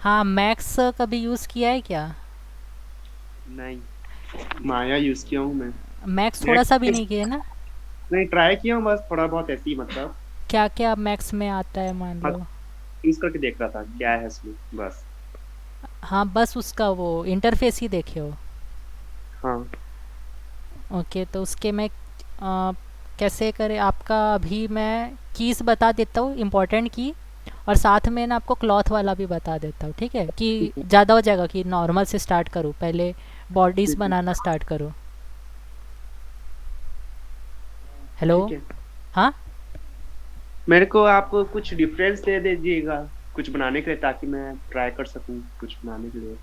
हाँ, मैक्स कभी यूज़ किया है क्या? नहीं, माया यूज किया हूँ मैं। मैक्स थोड़ा सा भी नेट नहीं किया ना? नहीं, ट्राई किया हूँ बस थोड़ा बहुत ऐसे ही मतलब। क्या क्या मैक्स में आता है मान लो? यूज करके देख रहा था क्या है इसमें बस। हाँ, बस उसका वो इंटरफेस ही देखे हो? हाँ ओके, तो उसके में कैसे करें आपका? अभी मैं कीज़ बता देता हूँ, इम्पोर्टेंट की। और साथ में ना आपको क्लॉथ वाला भी बता देता हूँ, ठीक है? कि ठीक है। ज़्यादा हो जाएगा कि नॉर्मल से स्टार्ट करूँ पहले, बॉडीज़ ठीक है। बनाना स्टार्ट करूँ। हेलो? ठीक है। हाँ। मेरे को आप कुछ डिफरेंस दे दीजिएगा कुछ बनाने के लिए, ताकि मैं ट्राई कर सकूं कुछ बनाने के लिए।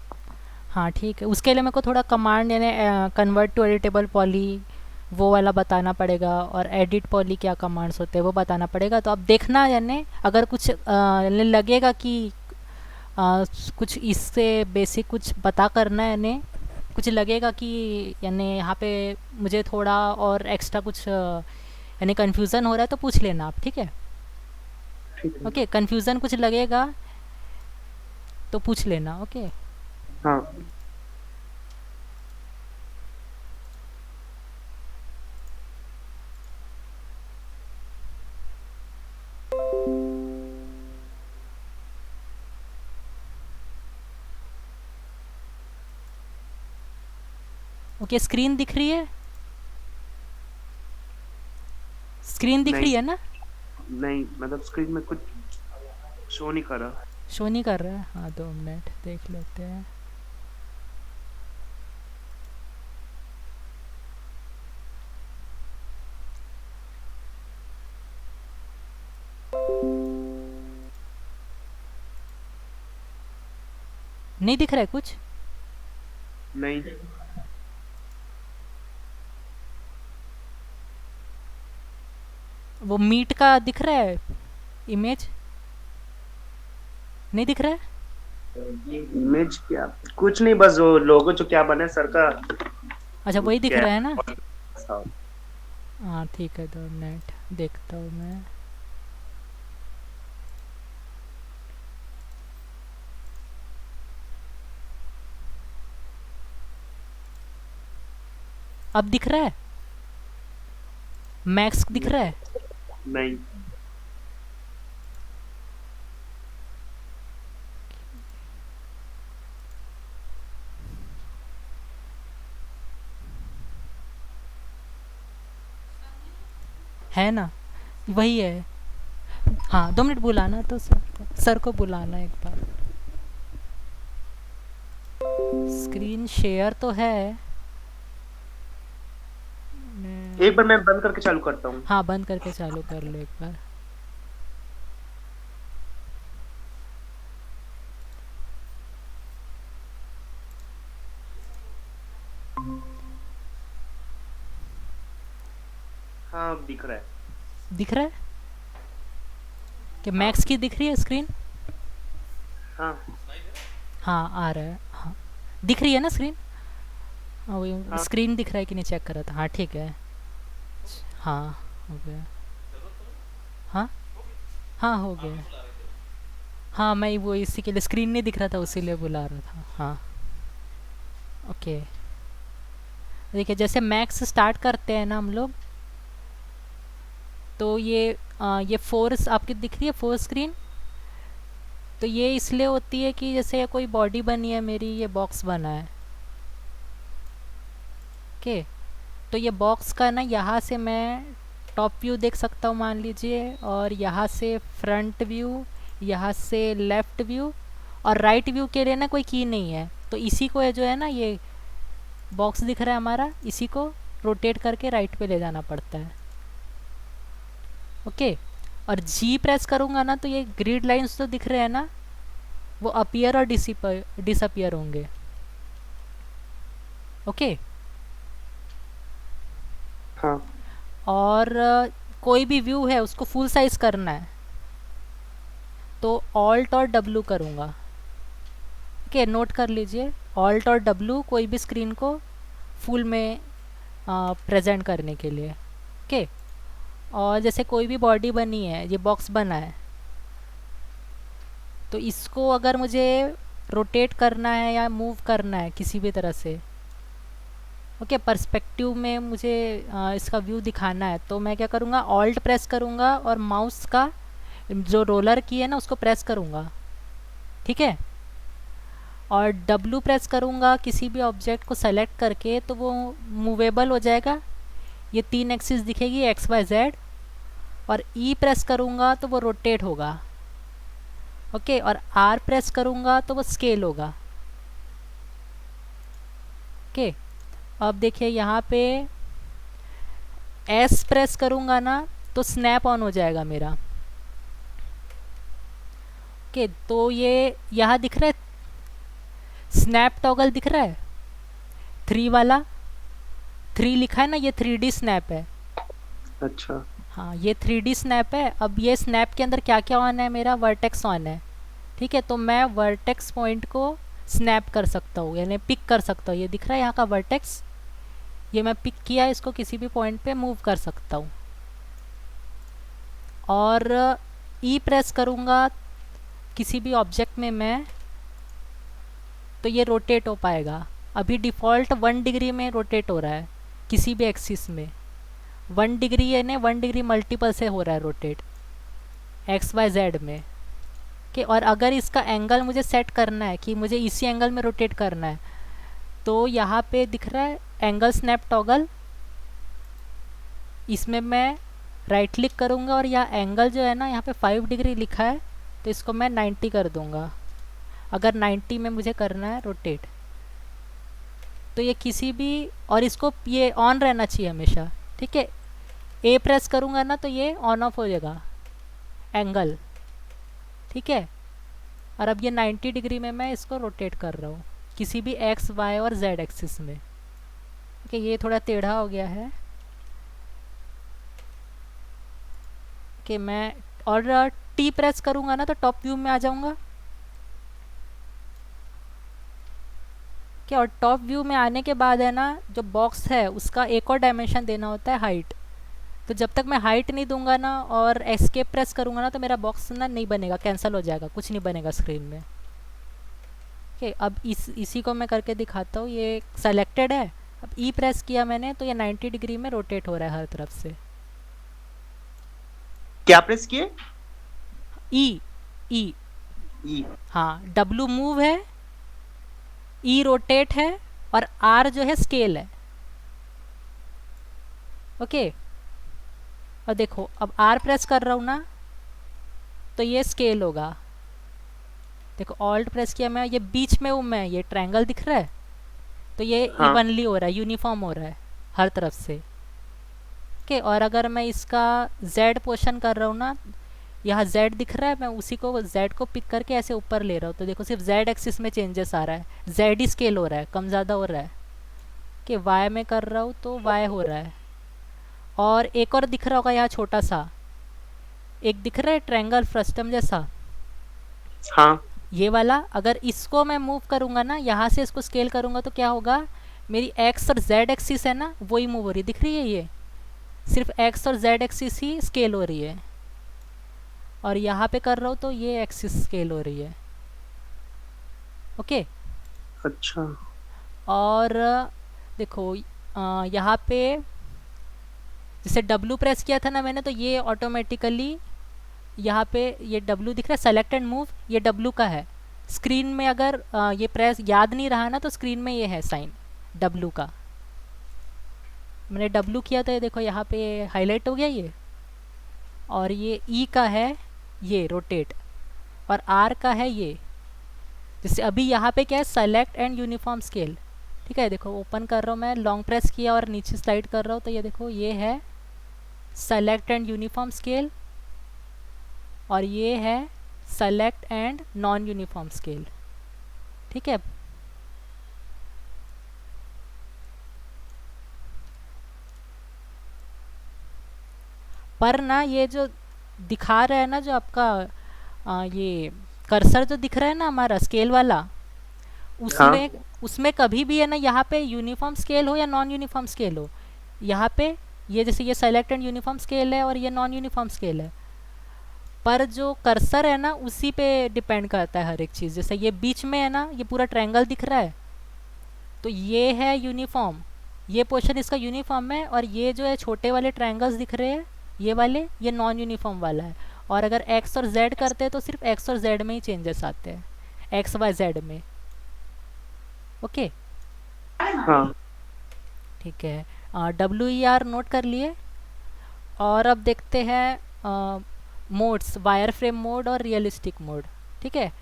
हाँ ठीक है, उसके लिए मेरे को थोड़ा कमांड यानी कन्वर्ट टू एडिटेबल पॉली वो वाला बताना पड़ेगा, और एडिट पॉली क्या कमांड्स होते हैं वो बताना पड़ेगा। तो अब देखना, यानी अगर कुछ यानी लगेगा कि कुछ इससे बेसिक कुछ पता करना है, यानी कुछ लगेगा कि यानी यहाँ पे मुझे थोड़ा और एक्स्ट्रा कुछ यानी कन्फ्यूज़न हो रहा है, तो पूछ लेना आप, ठीक है? ठीक है। ओके, कन्फ्यूज़न कुछ लगेगा तो पूछ लेना, ओके? हाँ। ओके, स्क्रीन दिख रही है? स्क्रीन दिख नहीं, रही है ना? नहीं मतलब स्क्रीन में कुछ शो नहीं कर रहा। शो नहीं कर रहा है? हाँ, 2 मिनट देख लेते हैं। नहीं दिख रहा है कुछ? नहीं। वो मीट का दिख रहा है इमेज? नहीं दिख रहा है? इमेज क्या, कुछ नहीं, बस वो लोगो जो क्या बने सर का। अच्छा, वही दिख क्या रहा है ना? था। हाँ ठीक है, 2 मिनट देखता हूँ मैं। अब दिख रहा है? मैक्स दिख रहा है? नहीं। है ना? वही है। हाँ, 2 मिनट बुलाना तो सर को बुलाना एक बार। स्क्रीन शेयर तो है। एक बार मैं बंद करके चालू करता हूँ। हाँ, बंद करके चालू कर लो एक बार। हाँ अब दिख रहा है। दिख रहा है कि हाँ। मैक्स की दिख रही है स्क्रीन? हाँ। हाँ, आ रहा है, हाँ। दिख रही है ना स्क्रीन? हाँ, वही हाँ। स्क्रीन दिख रहा है कि नहीं चेक कर रहा था। हाँ ठीक है। हाँ, हो गया। हाँ। हाँ, हो गया। हाँ, मैं वो इसी के लिए स्क्रीन नहीं दिख रहा था, उसी लिए बुला रहा था। हाँ। ओके। देखिए, जैसे मैक्स स्टार्ट करते हैं ना हम लोग, तो ये फोर्स आपकी दिख रही है, फोर स्क्रीन? तो ये इसलिए होती है कि जैसे कोई बॉडी बनी है मेरी, ये बॉक्स बना है। ओके, तो ये बॉक्स का ना यहाँ से मैं टॉप व्यू देख सकता हूँ मान लीजिए, और यहाँ से फ्रंट व्यू, यहाँ से लेफ़्ट व्यू, और राइट व्यू के लिए ना कोई की नहीं है, तो इसी को है जो है ना, ये बॉक्स दिख रहा है हमारा, इसी को रोटेट करके राइट पे ले जाना पड़ता है। ओके, और जी प्रेस करूँगा ना, तो ये ग्रिड लाइंस तो दिख रहे हैं ना, वो अपीयर और डिसअपियर होंगे। ओके। हाँ। और कोई भी व्यू है उसको फुल साइज करना है, तो ऑल्ट और डब्लू करूँगा। ओके, नोट कर लीजिए, ऑल्ट और डब्लू कोई भी स्क्रीन को फुल में प्रेजेंट करने के लिए। ओके, और जैसे कोई भी बॉडी बनी है, ये बॉक्स बना है, तो इसको अगर मुझे रोटेट करना है या मूव करना है किसी भी तरह से। ओके, पर्सपेक्टिव में मुझे इसका व्यू दिखाना है, तो मैं क्या करूँगा, ऑल्ट प्रेस करूँगा और माउस का जो रोलर की है ना उसको प्रेस करूँगा, ठीक है। और डब्लू प्रेस करूँगा किसी भी ऑब्जेक्ट को सेलेक्ट करके, तो वो मूवेबल हो जाएगा, ये 3 एक्सिस दिखेगी, एक्स वाई जेड। और ई प्रेस करूँगा तो वो रोटेट होगा, ओके। और आर प्रेस करूँगा तो वो स्केल होगा, ओके। अब देखिए यहाँ पे एस प्रेस करूँगा ना तो स्नैप ऑन हो जाएगा मेरा, ओके। तो ये यहाँ दिख रहा है स्नैप टॉगल, दिख रहा है 3 वाला, 3 लिखा है ना, ये 3D स्नैप है। अच्छा। हाँ, ये 3D स्नैप है। अब ये स्नैप के अंदर क्या क्या ऑन है, मेरा वर्टेक्स ऑन है, ठीक है। तो मैं वर्टेक्स पॉइंट को स्नैप कर सकता हूँ, यानी पिक कर सकता हूँ। ये दिख रहा है यहाँ का वर्टेक्स, ये मैं पिक किया, इसको किसी भी पॉइंट पे मूव कर सकता हूँ। और ई प्रेस करूँगा किसी भी ऑब्जेक्ट में मैं, तो ये रोटेट हो पाएगा। अभी डिफ़ॉल्ट 1 डिग्री में रोटेट हो रहा है किसी भी एक्सिस में, 1 डिग्री यानी 1 डिग्री मल्टीपल से हो रहा है रोटेट एक्स वाई जेड में, कि और अगर इसका एंगल मुझे सेट करना है कि मुझे इसी एंगल में रोटेट करना है, तो यहाँ पे दिख रहा है एंगल स्नैप टॉगल, इसमें मैं राइट क्लिक करूँगा और यहाँ एंगल जो है ना, यहाँ पे 5 डिग्री लिखा है, तो इसको मैं 90 कर दूँगा अगर 90 में मुझे करना है रोटेट। तो ये किसी भी, और इसको ये ऑन रहना चाहिए हमेशा, ठीक है। ए प्रेस करूँगा ना तो ये ऑन ऑफ हो जाएगा एंगल, ठीक है। और अब ये 90 डिग्री में मैं इसको रोटेट कर रहा हूँ किसी भी एक्स वाई और जेड एक्सिस में, ठीक है। ये थोड़ा टेढ़ा हो गया है, कि मैं और टी प्रेस करूँगा ना तो टॉप व्यू में आ जाऊँगा, क्या। और टॉप व्यू में आने के बाद है ना, जो बॉक्स है उसका एक और डायमेंशन देना होता है, हाइट। तो जब तक मैं हाइट नहीं दूंगा ना और एस्केप प्रेस करूँगा ना, तो मेरा बॉक्स ना नहीं बनेगा, कैंसिल हो जाएगा, कुछ नहीं बनेगा स्क्रीन में, ओके। अब इसी को मैं करके दिखाता हूँ। ये सेलेक्टेड है, अब ई प्रेस किया मैंने तो ये 90 डिग्री में रोटेट हो रहा है हर तरफ से। क्या प्रेस किए? ई, ई, ई। हाँ, डब्लू मूव है, ई रोटेट है, और आर जो है स्केल है, ओके। और देखो अब आर प्रेस कर रहा हूँ ना तो ये स्केल होगा, देखो ऑल्ट प्रेस किया मैं, ये बीच में हूँ मैं, ये ट्रायंगल दिख रहा है, तो ये हाँ। इवनली हो रहा है, यूनिफॉर्म हो रहा है हर तरफ से, ओके। और अगर मैं इसका जेड पोर्शन कर रहा हूँ ना, यहाँ जेड दिख रहा है, मैं उसी को जेड को पिक करके ऐसे ऊपर ले रहा हूँ, तो देखो सिर्फ जेड एक्सिस में चेंजेस आ रहा है, जेड ही स्केल हो रहा है, कम ज़्यादा हो रहा है, कि वाई में कर रहा हूँ तो वाई हो रहा है। और एक और दिख रहा होगा यहाँ छोटा सा, एक दिख रहा है ट्रायंगल फ्रस्टम जैसा, हाँ। ये वाला। अगर इसको मैं मूव करूँगा ना, यहाँ से इसको स्केल करूँगा तो क्या होगा, मेरी एक्स और जेड एक्सिस है ना वही मूव हो रही है, दिख रही है, ये सिर्फ एक्स और जेड एक्सिस ही स्केल हो रही है। और यहाँ पे कर रहा हूँ तो ये एक्सिस स्केल हो रही है, ओके। अच्छा। और देखो यहाँ पे जैसे डब्लू प्रेस किया था ना मैंने, तो ये ऑटोमेटिकली यहाँ पे ये डब्लू दिख रहा है, सेलेक्ट एंड मूव, ये डब्लू का है। स्क्रीन में अगर ये प्रेस याद नहीं रहा ना, तो स्क्रीन में ये है साइन डब्लू का, मैंने डब्लू किया था, ये देखो यहाँ पे हाईलाइट हो गया ये। और ये ई का है ये रोटेट, और आर का है ये, जैसे अभी यहाँ पे क्या है, सेलेक्ट एंड यूनिफॉर्म स्केल, ठीक है। देखो ओपन कर रहा हूँ मैं, लॉन्ग प्रेस किया और नीचे स्लाइड कर रहा हूँ, तो ये देखो ये है सेलेक्ट एंड यूनिफॉर्म स्केल, और ये है select and non uniform scale, ठीक है। पर ना ये जो दिखा रहा है ना, जो आपका ये कर्सर जो दिख रहा है ना हमारा स्केल वाला, हाँ। उसमें उसमें कभी भी है ना, यहाँ पे यूनिफॉर्म स्केल हो या नॉन यूनिफॉर्म स्केल हो, यहाँ पे ये जैसे ये सेलेक्ट एंड यूनिफॉर्म स्केल है और ये नॉन यूनिफॉर्म स्केल है, पर जो कर्सर है ना उसी पे डिपेंड करता है हर एक चीज़। जैसे ये बीच में है ना, ये पूरा ट्रायंगल दिख रहा है, तो ये है यूनिफॉर्म, ये पोर्शन इसका यूनिफॉर्म है। और ये जो है छोटे वाले ट्रायंगल्स दिख रहे हैं, ये वाले, ये नॉन यूनिफॉर्म वाला है। और अगर एक्स और जेड करते हैं तो सिर्फ एक्स और जेड में ही चेंजेस आते हैं, एक्स वाई जेड में। ओके, हाँ। ठीक है। डब्ल्यू ई आर नोट कर लिए। और अब देखते हैं मोड्स, वायर फ्रेम मोड और रियलिस्टिक मोड। ठीक है,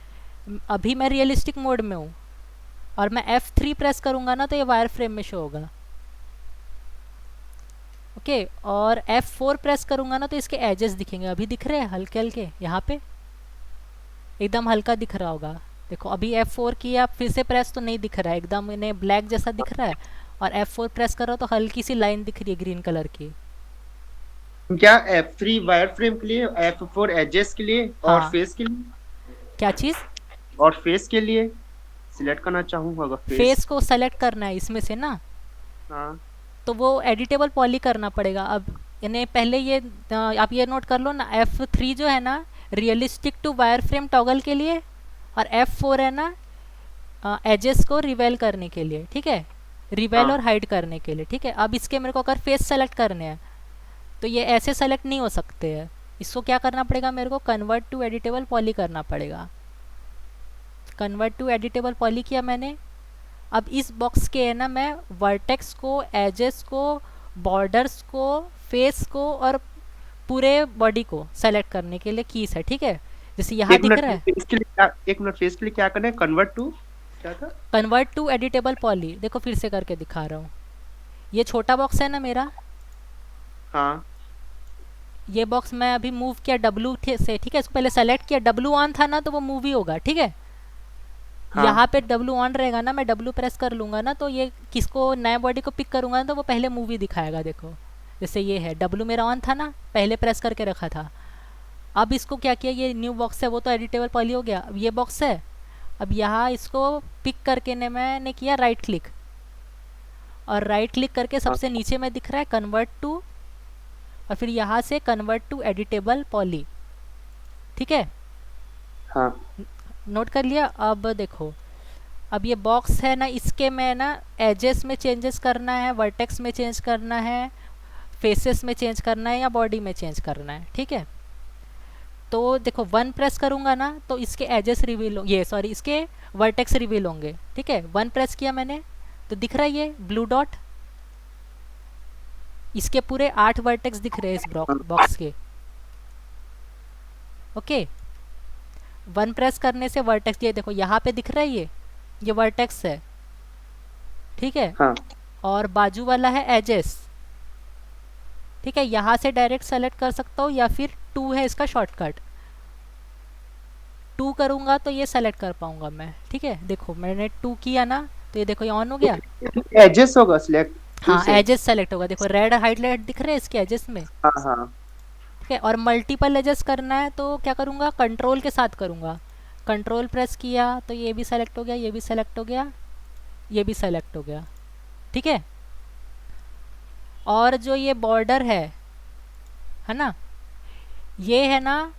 अभी मैं रियलिस्टिक मोड में हूँ, और मैं F3 प्रेस करूँगा ना तो ये वायर फ्रेम में शो होगा। ओके, और F4 प्रेस करूँगा ना तो इसके एजेस दिखेंगे। अभी दिख रहे हैं हल्के हल्के, यहाँ पे एकदम हल्का दिख रहा होगा। देखो अभी F4 किया, फिर से प्रेस तो नहीं दिख रहा है, एकदम इन्हें ब्लैक जैसा दिख रहा है। और F4 प्रेस करो तो हल्की सी लाइन दिख रही है ग्रीन कलर की। क्या F3 वायर फ्रेम के लिए, F4 एजेस के लिए, और हाँ, फेस के लिए? क्या चीज़? और फेस के लिए सिलेक्ट करना चाहूँ अगर फेस। फेस को सेलेक्ट करना है इसमें से ना, हाँ। तो वो एडिटेबल पॉली करना पड़ेगा। अब इन्हें पहले ये आप ये नोट कर लो ना, F3 जो है ना realistic to wire frame toggle के लिए, और F4 है ना एजेस को रिवेल करने के लिए। ठीक है, रिवेल हाँ। और हाइड करने के लिए। ठीक है, अब इसके मेरे को अगर फेस सेलेक्ट करने हैं तो ये ऐसे सेलेक्ट नहीं हो सकते हैं। इसको क्या करना पड़ेगा, मेरे को कन्वर्ट टू एडिटेबल पॉली करना पड़ेगा। कन्वर्ट टू एडिटेबल पॉली किया मैंने। अब इस बॉक्स के है ना, मैं वर्टेक्स को, एजेस को, बॉर्डर्स को, फेस को और पूरे बॉडी को सेलेक्ट करने के लिए कीज है। ठीक है, जैसे यहाँ एक दिख मिनट रहा है, फेस के लिए क्या, एक मिनट फेस के लिए क्या करना है? कन्वर्ट टू क्या था? Convert to editable poly. देखो फिर से करके दिखा रहा हूँ। ये छोटा बॉक्स है ना मेरा, हाँ। ये बॉक्स मैं अभी मूव किया W से। ठीक है, इसको पहले सेलेक्ट किया, W ऑन था ना तो वो मूव ही होगा। ठीक है, हाँ। यहाँ पे W ऑन रहेगा ना, मैं W प्रेस कर लूँगा ना तो ये किसको, नए बॉडी को पिक करूँगा ना तो वो पहले मूवी दिखाएगा। देखो जैसे ये है, W मेरा ऑन था ना, पहले प्रेस करके रखा था। अब इसको क्या किया, ये न्यू बॉक्स है वो तो एडिटेबल पॉली हो गया। अब ये बॉक्स है, अब यहाँ इसको पिक करके ने मैंने किया राइट क्लिक, और राइट क्लिक करके हाँ। सबसे नीचे में दिख रहा है कन्वर्ट टू, और फिर यहाँ से कन्वर्ट टू एडिटेबल पॉली। ठीक है, हाँ। नोट कर लिया। अब देखो, अब ये बॉक्स है ना, इसके में ना एजेस में चेंजेस करना है, वर्टेक्स में चेंज करना है, फेसेस में चेंज करना है, या बॉडी में चेंज करना है। ठीक है, तो देखो 1 प्रेस करूँगा ना तो इसके एजेस रिवील, ये सॉरी इसके वर्टेक्स रिवील होंगे। ठीक है, 1 प्रेस किया मैंने तो दिख रहा है ये ब्लू डॉट, इसके पूरे 8 वर्टेक्स दिख रहे हैं इस बॉक्स के। ओके, 1 प्रेस करने से वर्टेक्स, ये देखो यहाँ पे दिख रहा है ये वर्टेक्स है। ठीक है, हाँ। और बाजू वाला है एजेस। ठीक है, यहाँ से डायरेक्ट सेलेक्ट कर सकता हूँ, या फिर 2 है इसका शॉर्टकट, 2 करूँगा तो ये सेलेक्ट कर पाऊंगा मैं। ठीक है, देखो मैंने 2 किया ना तो ये देखो ये ऑन हो गया। एजेस होगा सिलेक्ट टू हाँ, से। एजेस सेलेक्ट होगा, देखो रेड हाईलाइट दिख रहे हैं इसके एजेस में। हाँ। हाँ। ठीक है, और मल्टीपल एजेस करना है तो क्या करूँगा, कंट्रोल के साथ करूँगा। कंट्रोल प्रेस किया तो ये भी सेलेक्ट हो गया, ये भी सेलेक्ट हो गया, ये भी सेलेक्ट हो गया। ठीक है, और जो ये बॉर्डर है ना, ये है ना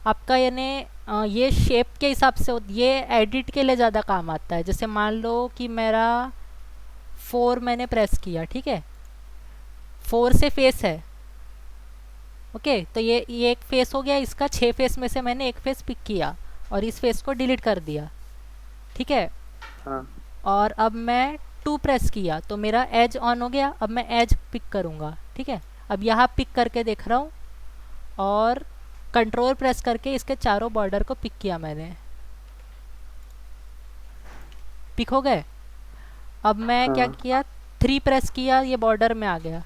आपका, यानी ये शेप के हिसाब से ये एडिट के लिए ज़्यादा काम आता है। जैसे मान लो कि मेरा 4 मैंने प्रेस किया। ठीक है, 4 से फेस है। ओके, तो ये एक फेस हो गया इसका, 6 फेस में से मैंने एक फेस पिक किया और इस फेस को डिलीट कर दिया। ठीक है, हाँ। और अब मैं 2 प्रेस किया तो मेरा एज ऑन हो गया। अब मैं एज पिक करूँगा। ठीक है, अब यहाँ पिक करके देख रहा हूँ, और कंट्रोल प्रेस करके इसके चारों बॉर्डर को पिक किया मैंने, पिक हो गए। अब मैं क्या हाँ। किया, 3 प्रेस किया, ये बॉर्डर में आ गया।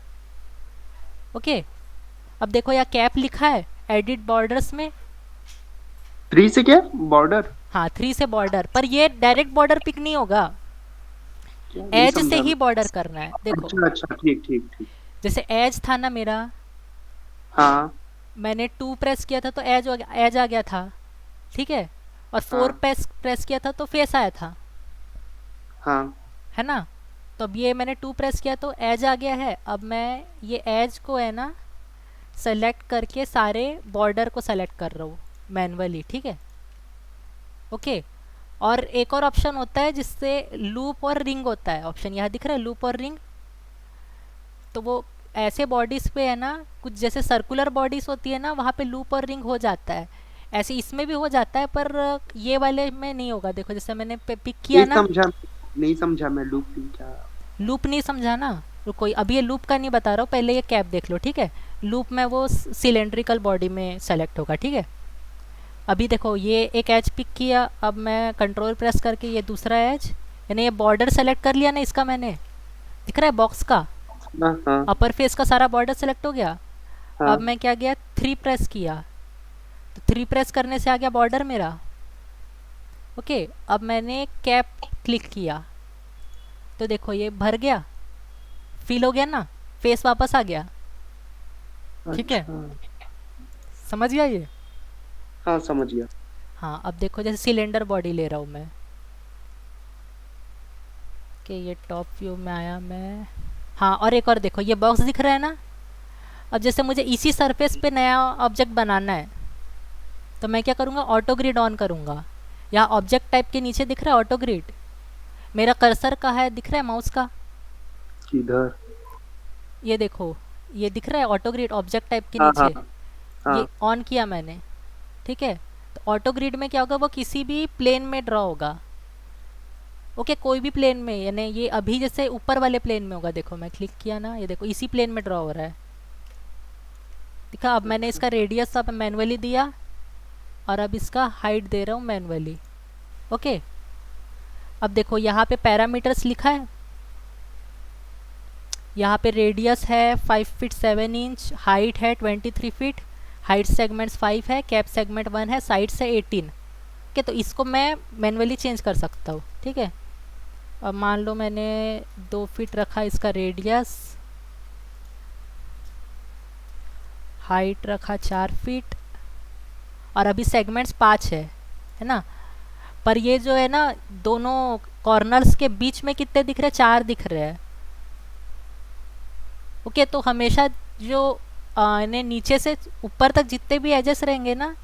ओके, अब देखो यहाँ कैप लिखा है एडिट बॉर्डर्स में। 3 से क्या बॉर्डर? हाँ, 3 से बॉर्डर, पर ये डायरेक्ट बॉर्डर पिक नहीं होगा, क्या नहीं एज से समझा ही मैं। बॉर्डर करना है। देखो अच्छा अच्छा, ठीक ठीक ठीक। जैसे एज था ना मेरा, हाँ। मैंने 2 प्रेस किया था तो एज आ गया था। ठीक है, और 4 हाँ। प्रेस किया था तो फेस आया था, हाँ। है ना। तो अब ये मैंने 2 प्रेस किया तो एज आ गया है। अब मैं ये एज को है ना सेलेक्ट करके सारे बॉर्डर को सेलेक्ट कर रहा हूँ। मैनुअली, ठीक है। ओके। और एक और ऑप्शन होता है जिससे लूप और रिंग होता है, ऑप्शन यहाँ दिख रहा है, लूप और रिंग। तो वो ऐसे बॉडीज पे है ना, कुछ जैसे सर्कुलर बॉडीज होती है ना, वहाँ पे लूप और रिंग हो जाता है। ऐसे इसमें भी हो जाता है, पर ये वाले में नहीं होगा। देखो जैसे मैंने पिक किया नहीं ना। समझा, नहीं समझा मैं लूपिंग क्या। लूप नहीं समझा ना, रुको अभी ये लूप का नहीं बता रहा हूँ, पहले ये कैप देख लो, ठीक है। लूप में वो सिलेंड्रिकल बॉडी में सेलेक्ट होगा, ठीक है। अभी देखो ये एक एज पिक किया, अब मैं कंट्रोल प्रेस करके ये दूसरा एज, यानी ये बॉर्डर सेलेक्ट कर लिया ना इसका मैंने, दिख रहा है बॉक्स का, हाँ हाँ अपर फेस का सारा बॉर्डर सेलेक्ट हो गया। अब हाँ। मैं क्या गया, 3 प्रेस किया, तो 3 प्रेस करने से आ गया बॉर्डर मेरा। ओके। अब मैंने कैप क्लिक किया, तो देखो ये भर गया, फील हो गया ना, फेस वापस आ गया, ठीक है। अच्छा। समझ गया ये। हाँ समझ गया। हाँ अब देखो जैसे सिलेंडर बॉडी ले रहा हूँ मैं, कि ये टॉप व्यू में आया मैं। हाँ और एक और देखो ये बॉक्स दिख रहा है ना। अब जैसे मुझे इसी सरफेस पे नया ऑब्जेक्ट बनाना है, तो मैं क्या करूँगा, ऑटो ग्रिड ऑन करूँगा। यहाँ ऑब्जेक्ट टाइप के नीचे दिख रहा है ऑटो ग्रिड, मेरा कर्सर का है, दिख रहा है माउस का, किधर? ये देखो, ये दिख रहा है ऑटो ग्रिड ऑब्जेक्ट टाइप के हाँ हाँ नीचे। ये हाँ। ऑन किया मैंने, ठीक है। तो ऑटो ग्रिड में क्या होगा, वो किसी भी प्लेन में ड्रॉ होगा। ओके, कोई भी प्लेन में, यानी ये अभी जैसे ऊपर वाले प्लेन में होगा। देखो मैं क्लिक किया ना, ये देखो इसी प्लेन में ड्रॉ हो रहा है, दिखा। अब मैंने अच्छा। इसका रेडियस अब मैनुअली दिया, और अब इसका हाइट दे रहा हूँ मैनुअली। ओके। अब देखो यहाँ पे पैरामीटर्स लिखा है, यहाँ पे रेडियस है 5 फीट 7 इंच, हाइट है 23 फीट, हाइट सेगमेंट्स 5 है, कैप सेगमेंट 1 है, साइड्स है 18। ओके, तो इसको मैं मैनुअली चेंज कर सकता हूँ, ठीक है। अब मान लो मैंने 2 फीट रखा इसका रेडियस, हाइट रखा 4 फीट, और अभी सेगमेंट्स 5 है ना। पर ये जो है ना, दोनों कॉर्नर्स के बीच में कितने दिख रहे हैं, 4 दिख रहे हैं। ओके, तो हमेशा जो इन्हें नीचे से ऊपर तक जितने भी एजेस रहेंगे ना,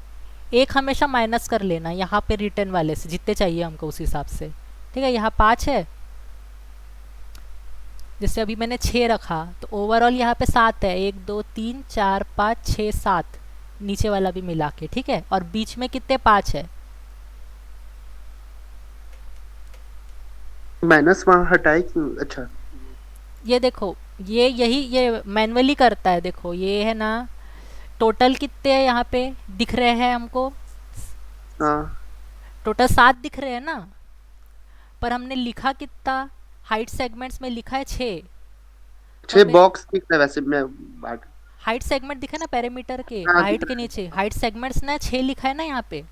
एक हमेशा माइनस कर लेना यहाँ पे रिटर्न वाले से, जितने चाहिए हमको उस हिसाब से, ठीक है। यहाँ 5 है, जैसे अभी मैंने 6 रखा, तो ओवरऑल यहाँ पे 7 है, 1 2 3 4 5 6 7, नीचे वाला भी मिला के, ठीक है। और बीच में कितने, 5 है। माइनस वहाँ हटाए क्यों? अच्छा। ये देखो, ये यही ये मैनुअली करता है। देखो ये है ना, टोटल कितने हैं यहाँ पे दिख रहे हैं हमको, हाँ, टोटल 7 दिख रहे हैं ना, पर हमने लिखा कितना, हाइट सेगमेंट्स में लिखा है 6। तो 6 हमें बॉक्स दिख रहा है वैसे मैं बात। हाइट सेगमेंट दिखा ना पैरामीटर के, हाँ दिख हाइट के रहा है। नीचे हाइट सेगमेंट्स ना 6 लिखा है ना यहाँ पे,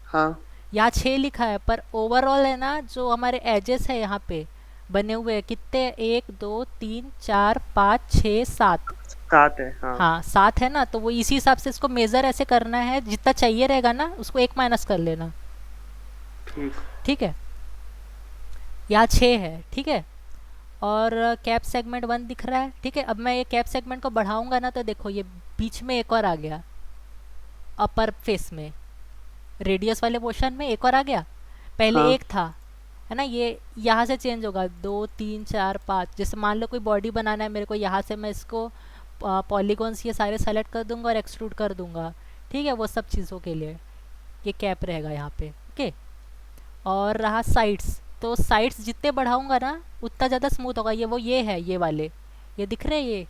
हाँ। यहाँ 6 लिखा है, पर ओवरऑल है ना, जो हमारे एजेस है यहाँ पे बने हुए हैं कितने, 1 2 3 4 5 6 7। 7 है हाँ। हाँ 7 है ना, तो वो इसी हिसाब से इसको मेज़र ऐसे करना है, जितना चाहिए रहेगा ना उसको 1 माइनस कर लेना, ठीक। ठीक है। यहाँ 6 है, ठीक है। और कैप सेगमेंट 1 दिख रहा है, ठीक है। अब मैं ये कैप सेगमेंट को बढ़ाऊंगा ना, तो देखो ये बीच में एक और आ गया, अपर फेस में रेडियस वाले पोर्शन में एक और आ गया, पहले हाँ एक था, है ना। ये यहाँ से चेंज होगा, 2 3 4 5। जैसे मान लो कोई बॉडी बनाना है मेरे को, यहाँ से मैं इसको पॉलीगॉन्स ये सारे सेलेक्ट कर दूंगा और एक्सट्रूड कर दूंगा, ठीक है। वो सब चीज़ों के लिए ये कैप रहेगा यहाँ पे, ओके। और रहा साइड्स, तो साइड्स जितने बढ़ाऊंगा ना उतना ज़्यादा स्मूथ होगा। ये है ये वाले, ये दिख रहे हैं ये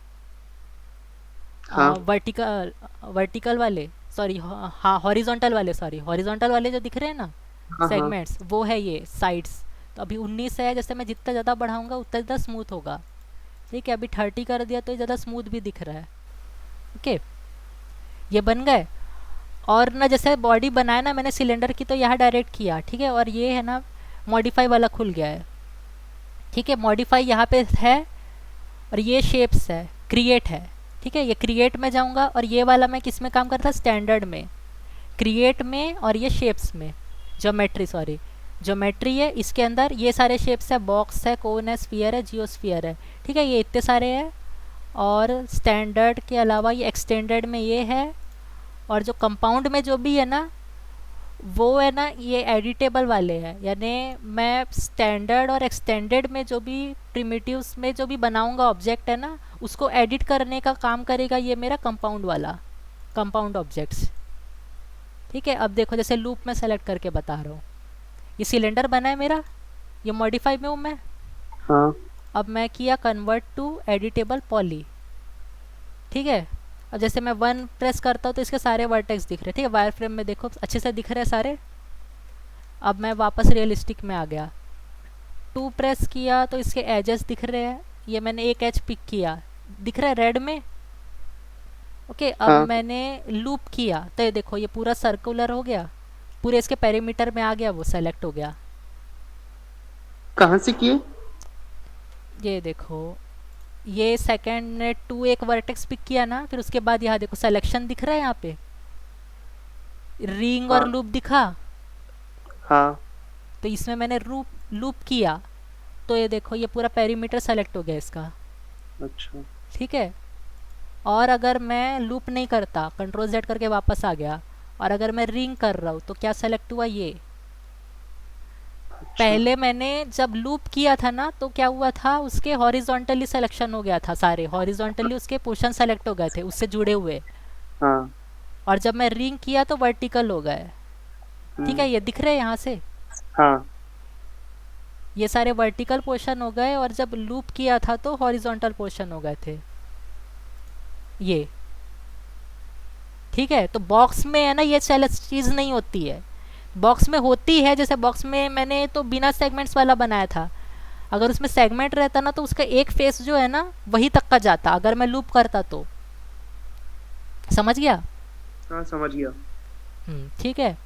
हाँ वर्टिकल वर्टिकल वाले, सॉरी हाँ हॉरिजॉन्टल वाले, सॉरी हॉरिजॉन्टल वाले जो दिख रहे हैं ना हाँ हाँ। सेगमेंट्स, वो है ये साइड्स। तो अभी 19 है, जैसे मैं जितना ज़्यादा बढ़ाऊंगा उतना ज़्यादा स्मूथ होगा, ठीक है। अभी 30 कर दिया तो ये ज़्यादा स्मूथ भी दिख रहा है, ओके। ये बन गए। और ना जैसे बॉडी बनाया ना मैंने सिलेंडर की, तो यहाँ डायरेक्ट किया, ठीक है। और ये है ना मॉडिफाई वाला खुल गया है, ठीक है। मॉडिफाई यहाँ पे है, और ये शेप्स है, क्रिएट है, ठीक है। ये क्रिएट में जाऊँगा, और ये वाला मैं किस में काम करता, स्टैंडर्ड में, क्रिएट में, और ये शेप्स में, ज्योमेट्री, सॉरी ज्योमेट्री है। इसके अंदर ये सारे शेप्स है, बॉक्स है, कोन है, स्फीयर है, जियोस्फीयर है, ठीक है। ये इतने सारे हैं। और स्टैंडर्ड के अलावा ये एक्सटेंडेड में ये है, और जो कंपाउंड में जो भी है ना, वो है ना ये एडिटेबल वाले हैं, यानी मैं स्टैंडर्ड और एक्सटेंडेड में जो भी प्रिमिटिव्स में जो भी बनाऊंगा ऑब्जेक्ट है ना, उसको एडिट करने का काम करेगा ये मेरा कंपाउंड वाला, कंपाउंड ऑब्जेक्ट्स। ठीक है, अब देखो जैसे लूप में सेलेक्ट करके बता रहा हूँ, ये सिलेंडर बना है मेरा, ये मॉडिफाई में हूँ मैं। हाँ अब मैं किया कन्वर्ट टू एडिटेबल पॉली। ठीक है, अब जैसे मैं 1 प्रेस करता हूँ तो इसके सारे वर्टेक्स दिख रहे हैं। ठीक है, वायर फ्रेम में देखो अच्छे से दिख रहे हैं सारे। अब मैं वापस रियलिस्टिक में आ गया, 2 प्रेस किया तो इसके एजेस दिख रहे हैं, ये मैंने एक एज पिक किया, दिख रहा है रेड में। ओके, अब हाँ। मैंने लूप किया तो ये देखो ये पूरा सर्कुलर हो गया, पूरे इसके पेरीमीटर में आ गया, वो सेलेक्ट हो गया। कहाँ से किए? ये देखो, ये सेकंड ने 2 एक वर्टेक्स पिक किया ना, फिर उसके बाद यहाँ देखो सिलेक्शन दिख रहा है, यहाँ पे रिंग और हाँ लूप दिखा। हाँ। तो इसमें मैंने लूप किया तो ये देखो ये पूरा पेरीमीटर सेलेक्ट हो गया इसका। अच्छा ठीक है, और अगर मैं लूप नहीं करता, कंट्रोल जेड करके वापस आ गया, और अगर मैं रिंग कर रहा हूँ तो क्या सेलेक्ट हुआ, ये अच्छा। पहले मैंने जब लूप किया था ना तो क्या हुआ था, उसके हॉरिजॉन्टली सिलेक्शन हो गया था, सारे हॉरिजॉन्टली उसके पोर्शन सेलेक्ट हो गए थे उससे जुड़े हुए, हाँ। और जब मैं रिंग किया तो वर्टिकल हो गए। ठीक है, ये दिख रहे हैं यहाँ से, हाँ। ये सारे वर्टिकल पोर्शन हो गए, और जब लूप किया था तो हॉरिजॉन्टल पोर्शन हो गए थे ये। ठीक है, तो बॉक्स में है ना ये चीज़ नहीं होती है, बॉक्स में होती है, जैसे बॉक्स में मैंने तो बिना सेगमेंट्स वाला बनाया था, अगर उसमें सेगमेंट रहता ना तो उसका एक फेस जो है ना वही तक का जाता, अगर मैं लूप करता तो। समझ गया? हाँ समझ गया। ठीक है,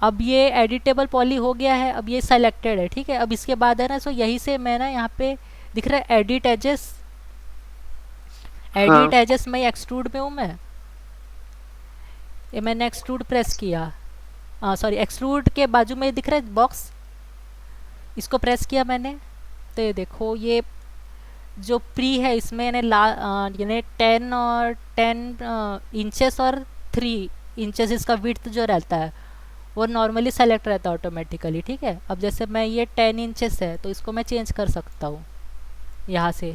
अब ये एडिटेबल पॉली हो गया है, अब ये सेलेक्टेड है। ठीक है, अब इसके बाद है ना, सो यही से मैं ना यहाँ पे दिख रहा है एडिट एजेस, एडिट हाँ एजेस में एक्सट्रूड में हूँ मैं, ये मैंने एक्सट्रूड प्रेस किया, सॉरी एक्सट्रूड के बाजू में दिख रहा है बॉक्स, इसको प्रेस किया मैंने, तो ये देखो ये जो प्री है इसमें यानी 10 और 10 इंचेस और 3 इंचेस इसका विड्थ जो रहता है वो नॉर्मली सेलेक्ट रहता है ऑटोमेटिकली। ठीक है, अब जैसे मैं ये 10 इंचेस है तो इसको मैं चेंज कर सकता हूँ यहाँ से।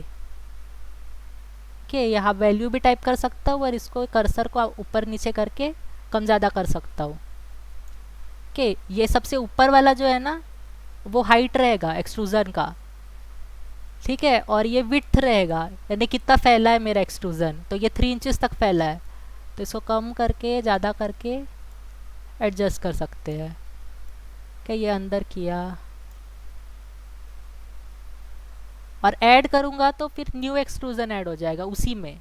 ओके, यहाँ वैल्यू भी टाइप कर सकता हूँ, और इसको कर्सर को ऊपर नीचे करके कम ज़्यादा कर सकता हूँ। ओके, ये सबसे ऊपर वाला जो है ना वो हाइट रहेगा एक्सट्रूजन का। ठीक है, और ये विड्थ रहेगा, यानी कितना फैला है मेरा एक्सट्रूजन, तो ये 3 इंचेस तक फैला है, तो इसको कम करके ज़्यादा करके एडजस्ट कर सकते हैं। क्या ये अंदर किया, और ऐड करूँगा तो फिर न्यू एक्सट्रूजन ऐड हो जाएगा उसी में।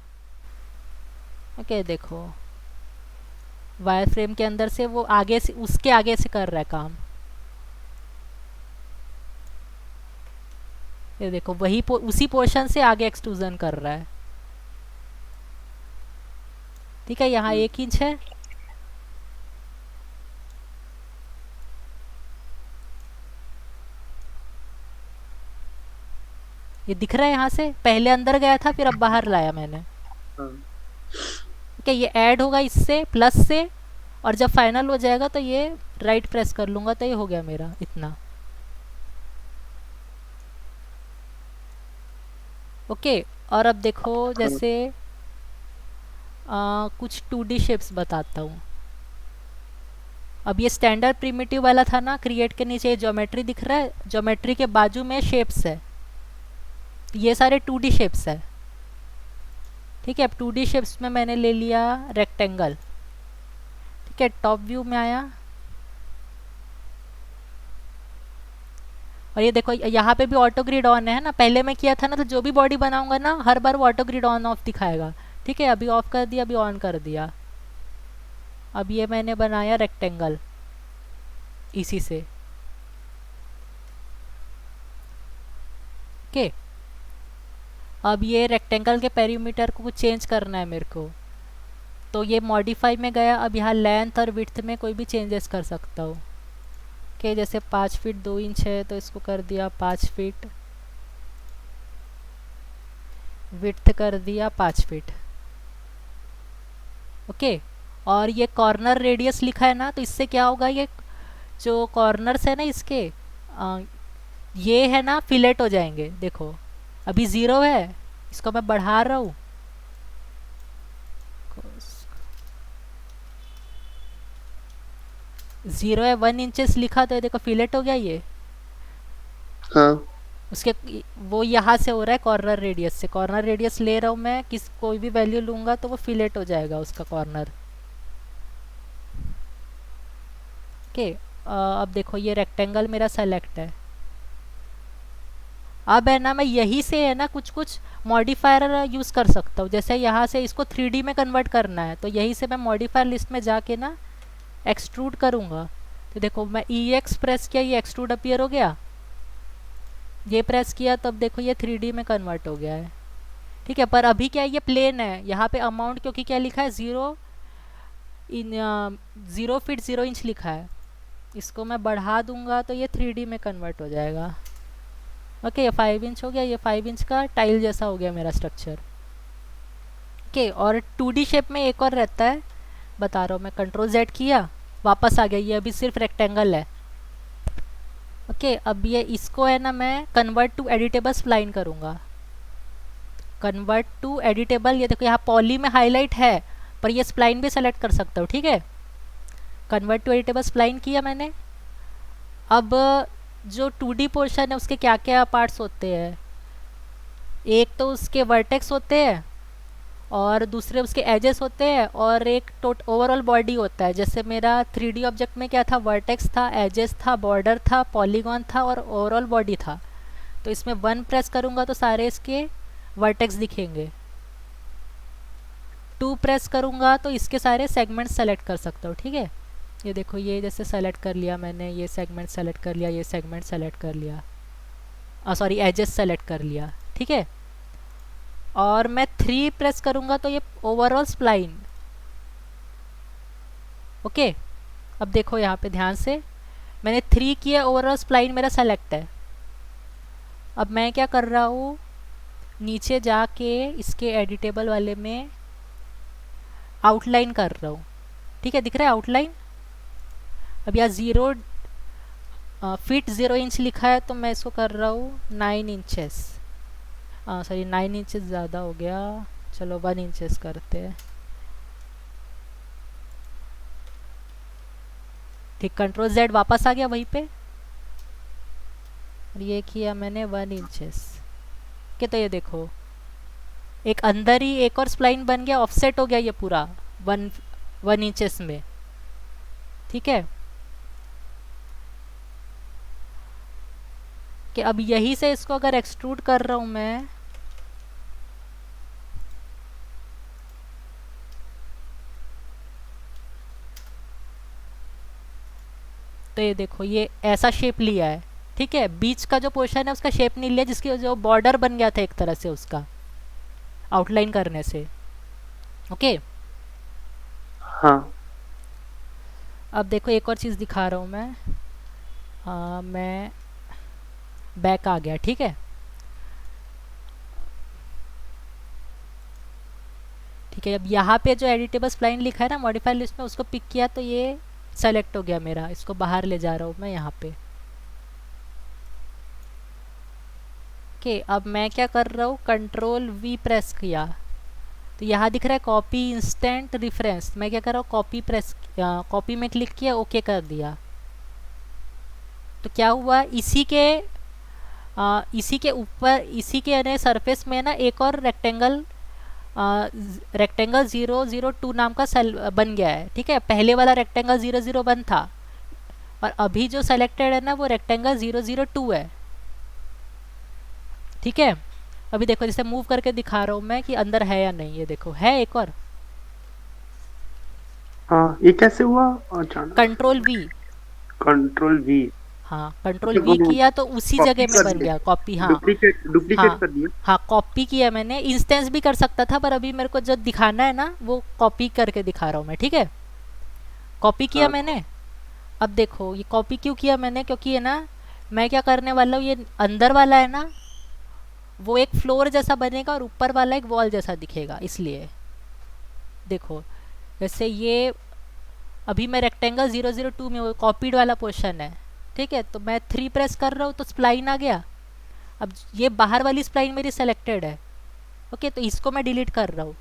ओके, देखो वायर फ्रेम के अंदर से वो आगे से, उसके आगे से कर रहा है काम। ये देखो वही उसी पोर्शन से आगे एक्सट्रूजन कर रहा है। ठीक है, यहाँ 1 इंच है, ये दिख रहा है यहाँ से, पहले अंदर गया था फिर अब बाहर लाया मैंने। हाँ। ठीक है, ये ऐड होगा इससे प्लस से, और जब फाइनल हो जाएगा तो ये राइट प्रेस कर लूँगा तो ये हो गया मेरा इतना। ओके, और अब देखो हाँ जैसे कुछ 2D शेप्स बताता हूँ। अब ये स्टैंडर्ड प्रिमिटिव वाला था ना, क्रिएट के नीचे ज्योमेट्री दिख रहा है, ज्योमेट्री के बाजू में शेप्स है, ये सारे 2D शेप्स है। ठीक है, अब 2D शेप्स में मैंने ले लिया रेक्टेंगल। ठीक है, टॉप व्यू में आया, और ये देखो यहाँ पे भी ऑटो ग्रिड ऑन है ना, पहले मैं किया था ना, तो जो भी बॉडी बनाऊंगा ना हर बार वो ऑटो ग्रिड ऑन ऑफ दिखाएगा। ठीक है, अभी ऑफ कर दिया, अभी ऑन कर दिया। अब ये मैंने बनाया रेक्टेंगल इसी से। ओके, अब ये रेक्टेंगल के पेरीमीटर को कुछ चेंज करना है मेरे को, तो ये मॉडिफाई में गया, अब यहाँ लेंथ और विड्थ में कोई भी चेंजेस कर सकता हूँ। ओके, जैसे 5 फीट 2 इंच है तो इसको कर दिया 5 फीट, विड्थ कर दिया 5 फीट। ओके। और ये कॉर्नर रेडियस लिखा है ना, तो इससे क्या होगा, ये जो कॉर्नर्स है ना इसके, अ, ये है ना फिलेट हो जाएंगे। देखो अभी ज़ीरो है, इसको मैं बढ़ा रहा हूँ, ज़ीरो है 1 इंचेस लिखा, तो ये देखो फिलेट हो गया ये। हाँ। उसके वो यहाँ से हो रहा है कॉर्नर रेडियस से, कॉर्नर रेडियस ले रहा हूँ मैं, किस कोई भी वैल्यू लूँगा तो वो फिलेट हो जाएगा उसका कॉर्नर। ओके। अब देखो ये रेक्टेंगल मेरा सेलेक्ट है। अब है ना मैं यही से है ना कुछ कुछ मॉडिफायर यूज़ कर सकता हूँ। जैसे यहाँ से इसको 3D में कन्वर्ट करना है, तो यही से मैं मॉडिफायर लिस्ट में जाके ना एक्सट्रूड करूँगा। तो देखो मैं EX प्रेस किया, ये एक्सट्रूड अपीयर हो गया, ये प्रेस किया तब देखो ये 3D में कन्वर्ट हो गया है। ठीक है, पर अभी क्या है, ये प्लेन है, यहाँ पे अमाउंट क्योंकि क्या लिखा है, 0 फीट 0 इंच लिखा है। इसको मैं बढ़ा दूंगा तो ये 3D में कन्वर्ट हो जाएगा। ओके, ये 5 इंच हो गया, ये 5 इंच का टाइल जैसा हो गया मेरा स्ट्रक्चर। ओके, और 2D शेप में एक और रहता है, बता रहा हूँ मैं। Ctrl Z किया, वापस आ गया, ये अभी सिर्फ रेक्टेंगल है। ओके, अब ये इसको है ना मैं कन्वर्ट टू एडिटेबल स्प्लाइन करूँगा। कन्वर्ट टू एडिटेबल, ये देखो यहाँ पॉली में हाईलाइट है, पर ये स्प्लाइन भी सेलेक्ट कर सकता हूँ। ठीक है, कन्वर्ट टू एडिटेबल स्प्लाइन किया मैंने। अब जो 2D पोर्शन है उसके क्या क्या पार्ट्स होते हैं, एक तो उसके वर्टेक्स होते हैं, और दूसरे उसके एजेस होते हैं, और एक ओवरऑल बॉडी होता है। जैसे मेरा 3D ऑब्जेक्ट में क्या था, वर्टेक्स था, एजेस था, बॉर्डर था, पॉलीगॉन था और ओवरऑल बॉडी था। तो इसमें 1 प्रेस करूँगा तो सारे इसके वर्टेक्स दिखेंगे, 2 प्रेस करूँगा तो इसके सारे सेगमेंट सेलेक्ट कर सकता हूँ। ठीक है, ये देखो ये जैसे सेलेक्ट कर लिया मैंने, ये सेगमेंट सेलेक्ट कर लिया, ये सेगमेंट सेलेक्ट कर लिया, सॉरी एजेस सेलेक्ट कर लिया। ठीक है, और मैं 3 प्रेस करूँगा तो ये ओवरऑल स्प्लाइन। ओके, अब देखो यहाँ पे ध्यान से, मैंने 3 किया, ओवरऑल स्प्लाइन मेरा सेलेक्ट है। अब मैं क्या कर रहा हूँ, नीचे जाके इसके एडिटेबल वाले में आउटलाइन कर रहा हूँ। ठीक है, दिख रहा है आउटलाइन। अब यहाँ 0 फीट 0 इंच लिखा है, तो मैं इसको कर रहा हूँ 9 इंचेस, सॉरी 9 इंचेस ज़्यादा हो गया, चलो 1 इंचेस करते हैं। ठीक, Ctrl Z वापस आ गया वहीं पे, और ये किया मैंने 1 इंचेस के। तो ये देखो एक अंदर ही एक और स्प्लाइन बन गया, ऑफसेट हो गया ये पूरा 1 इंचेस में। ठीक है, कि अब यही से इसको अगर एक्सट्रूड कर रहा हूँ मैं, तो ये देखो ये ऐसा शेप लिया है। ठीक है, बीच का जो पोर्शन है उसका शेप नहीं लिया, जिसकी जो बॉर्डर बन गया था एक तरह से उसका आउटलाइन करने से। ओके, हाँ। अब देखो एक और चीज़ दिखा रहा हूँ मैं। मैं बैक आ गया। ठीक है, ठीक है, अब यहाँ पे जो एडिटेबल स्प्लाइन लिखा है ना मॉडिफाई लिस्ट में, उसको पिक किया तो ये सेलेक्ट हो गया मेरा। इसको बाहर ले जा रहा हूँ मैं यहाँ पे। ओके, अब मैं क्या कर रहा हूँ, Ctrl V प्रेस किया, तो यहाँ दिख रहा है कॉपी इंस्टेंट रिफरेंस। मैं क्या कर रहा हूँ, कॉपी में क्लिक किया, ओके कर दिया। तो क्या हुआ, इसी के ऊपर, इसी के सरफेस में ना एक और रेक्टेंगल 002 नाम का सेल बन गया है। ठीक है, पहले वाला रेक्टेंगल 001 था, और अभी जो सेलेक्टेड है ना वो रेक्टेंगल 002 है। ठीक है, अभी देखो जैसे मूव करके दिखा रहा हूँ मैं कि अंदर है या नहीं, ये देखो है एक और। हाँ, ये कैसे हुआ अचानक? Ctrl V। Ctrl V। हाँ, ओके, Ctrl V किया तो उसी कॉपी जगह में कर बन दिया, गया कॉपी। हाँ डुप्लीकेट हाँ कर दिया। हाँ, कॉपी किया मैंने। इंस्टेंस भी कर सकता था, पर अभी मेरे को जो दिखाना है ना वो कॉपी करके दिखा रहा हूँ मैं। ठीक है, कॉपी किया हाँ। मैंने। अब देखो ये कॉपी क्यों किया मैंने, क्योंकि है ना मैं क्या करने वाला हूँ, ये अंदर वाला है ना वो एक फ्लोर जैसा बनेगा और ऊपर वाला एक वॉल जैसा दिखेगा, इसलिए देखो जैसे ये अभी मैं रेक्टेंगल 002 में, वो कॉपीड वाला पोर्शन है, ठीक है, तो मैं 3 प्रेस कर रहा हूँ तो स्प्लाइन आ गया। अब ये बाहर वाली स्प्लाइन मेरी सेलेक्टेड है, ओके, तो इसको मैं डिलीट कर रहा हूँ।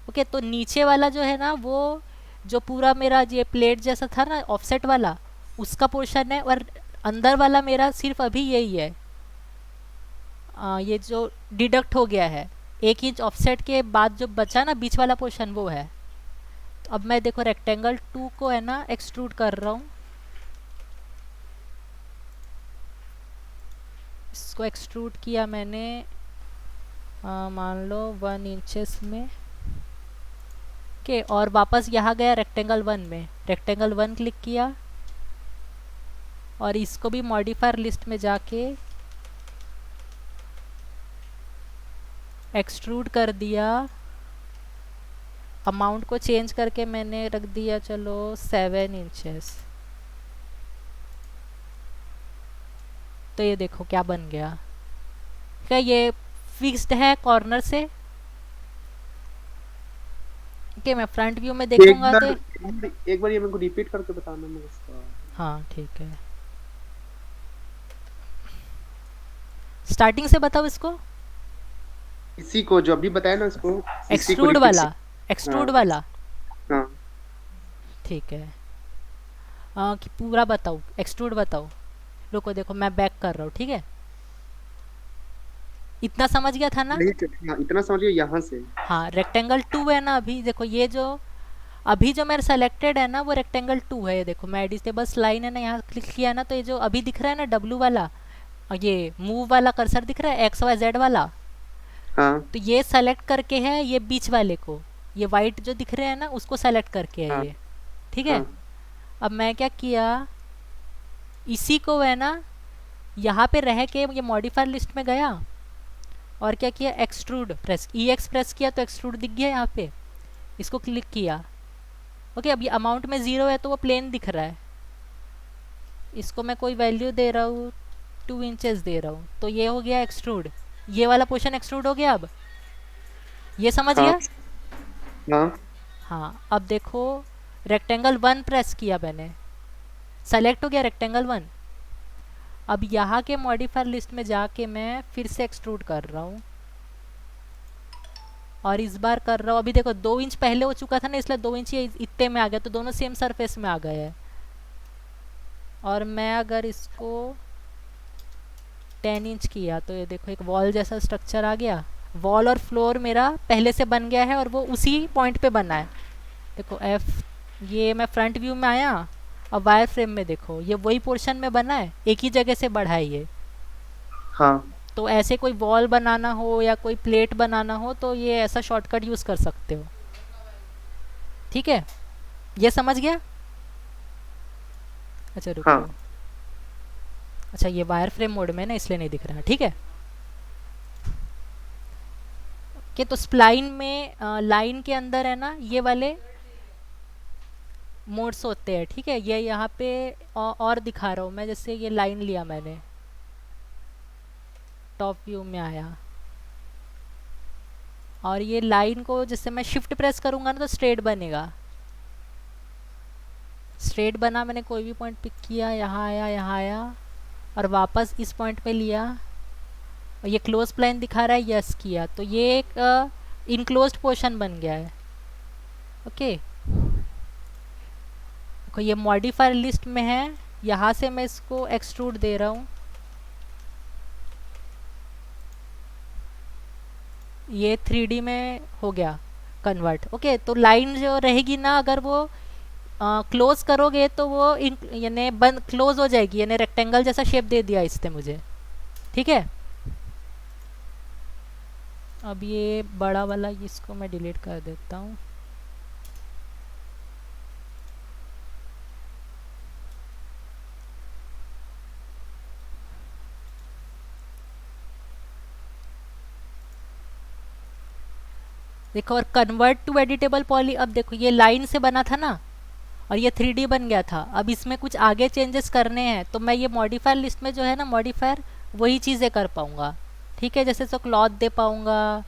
ओके, तो नीचे वाला जो है ना, वो जो पूरा मेरा ये प्लेट जैसा था ना ऑफसेट वाला, उसका पोर्शन है, और अंदर वाला मेरा सिर्फ अभी यही है। ये जो डिडक्ट हो गया है 1 इंच ऑफसेट के बाद जो बचा ना बीच वाला पोर्शन, वो है। तो अब मैं देखो रेक्टेंगल 2 को है ना एक्सट्रूड कर रहा हूँ। इसको एक्सट्रूड किया मैंने, मान लो 1 इंचेस में के, और वापस यहाँ गया रेक्टेंगल 1 में, रेक्टेंगल 1 क्लिक किया और इसको भी मॉडिफायर लिस्ट में जाके एक्सट्रूड कर दिया। अमाउंट को चेंज करके मैंने रख दिया चलो 7 इंचेस। तो ये देखो क्या बन गया। क्या ये फिक्स्ड है कॉर्नर से? ओके, मैं फ्रंट व्यू में एक देखूंगा तो बार एक बार ये मेरे को रिपीट करके बताना मैं उसका। हाँ ठीक है, स्टार्टिंग से बताओ इसको। इसी को जो अभी बताया ना इसको, इसी को एक्सट्रूड रिपीट वाला, से। एक्सट्रूड हाँ वाला, हाँ ठीक है। कि पूरा बताओ, एक्सट्रूड बताओ। रुको देखो मैं बैक कर रहा हूँ, ठीक है। इतना समझ गया था ना? नहीं हाँ, इतना समझिए यहाँ से। हाँ, रेक्टेंगल 2 है ना अभी, देखो ये जो अभी जो मेरा सेलेक्टेड है ना वो रेक्टेंगल 2 है। ये देखो मैं एडिटेबल लाइन है ना, यहाँ क्लिक किया ना, तो ये जो अभी दिख रहा है ना डब्लू वाला, और ये मूव वाला कर्सर दिख रहा है एक्स वाई जेड वाला, हाँ तो ये सेलेक्ट करके है ये बीच वाले को, ये वाइट जो दिख रहे हैं ना उसको सेलेक्ट करके है हाँ ये, ठीक है। हाँ अब मैं क्या किया, इसी को है ना यहाँ पे रह के ये मॉडिफायर लिस्ट में गया और क्या किया, एक्सट्रूड प्रेस, ई एक्स प्रेस किया तो एक्सट्रूड दिख गया यहाँ पे, इसको क्लिक किया। ओके, अब ये अमाउंट में 0 है तो वो प्लेन दिख रहा है, इसको मैं कोई वैल्यू दे रहा हूँ 2 इंचेस दे रहा हूँ, तो ये हो गया एक्सट्रूड, ये वाला पोर्शन एक्सट्रूड हो गया। अब ये समझ हाँ गया? हाँ हाँ, अब देखो रेक्टेंगल 1 प्रेस किया मैंने, सेलेक्ट हो गया रेक्टेंगल 1। अब यहाँ के मॉडिफायर लिस्ट में जाके मैं फिर से एक्सट्रूड कर रहा हूँ, और इस बार कर रहा हूँ, अभी देखो 2 इंच पहले हो चुका था ना, इसलिए 2 इंच ये इतने में आ गया, तो दोनों सेम सरफेस में आ गए हैं। और मैं अगर इसको 10 इंच किया तो ये देखो एक वॉल जैसा स्ट्रक्चर आ गया। वॉल और फ्लोर मेरा पहले से बन गया है और वो उसी पॉइंट पे बना है। देखो एफ, ये मैं फ्रंट व्यू में आया, अब वायर फ्रेम में देखो ये वही पोर्शन में बना है, एक ही जगह से बढ़ा है ये। हाँ तो ऐसे कोई वॉल बनाना हो या कोई प्लेट बनाना हो तो ये ऐसा शॉर्टकट यूज़ कर सकते हो, ठीक है। ये समझ गया? अच्छा रुको, हाँ अच्छा ये वायर फ्रेम मोड में ना इसलिए नहीं दिख रहा, ठीक है। कि तो स्प्लाइन में लाइन के अंदर है ना ये वाले मोड्स होते हैं, ठीक है। ये यहाँ पे और दिखा रहा हूँ मैं, जैसे ये लाइन लिया मैंने, टॉप व्यू में आया, और ये लाइन को जैसे मैं शिफ्ट प्रेस करूँगा ना तो स्ट्रेट बनेगा। स्ट्रेट बना, मैंने कोई भी पॉइंट पिक किया, यहाँ आया, यहाँ आया, और वापस इस पॉइंट पे लिया, और ये क्लोज प्लान दिखा रहा है, यस किया, तो ये एक इनक्लोज्ड पोर्शन बन गया है। ओके, देखो ये मॉडिफायर लिस्ट में है, यहाँ से मैं इसको एक्सट्रूड दे रहा हूँ, ये 3D में हो गया कन्वर्ट। ओके, तो लाइन जो रहेगी ना अगर वो क्लोज करोगे तो वो यानी बंद क्लोज हो जाएगी, यानी रेक्टेंगल जैसा शेप दे दिया इसने मुझे, ठीक है। अब ये बड़ा वाला इसको मैं डिलीट कर देता हूँ। देखो, और कन्वर्ट टू एडिटेबल पॉली, अब देखो ये लाइन से बना था ना और ये 3D बन गया था, अब इसमें कुछ आगे चेंजेस करने हैं तो मैं ये मॉडिफायर लिस्ट में जो है ना मॉडिफायर वही चीज़ें कर पाऊँगा, ठीक है। जैसे तो क्लॉथ दे पाऊँगा,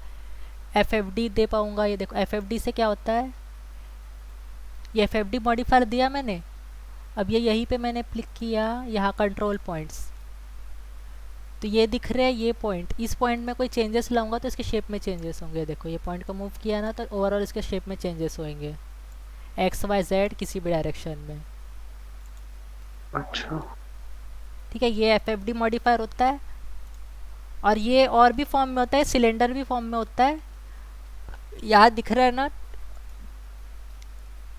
FFD दे पाऊँगा। ये देखो FFD से क्या होता है, ये एफ एफ डी मॉडिफायर दिया मैंने। अब ये यहीं पे मैंने क्लिक किया, यहाँ कंट्रोल पॉइंट्स, तो ये दिख रहे हैं ये पॉइंट। इस पॉइंट में कोई चेंजेस लाऊंगा तो इसके शेप में चेंजेस होंगे। देखो ये पॉइंट को मूव किया ना तो ओवरऑल इसके शेप में चेंजेस होंगे, एक्स वाई जेड किसी भी डायरेक्शन में। अच्छा। ठीक है, ये एफ एफ डी मॉडिफायर होता है। और ये और भी फॉर्म में होता है, सिलेंडर भी फॉर्म में होता है। यहाँ दिख रहा है ना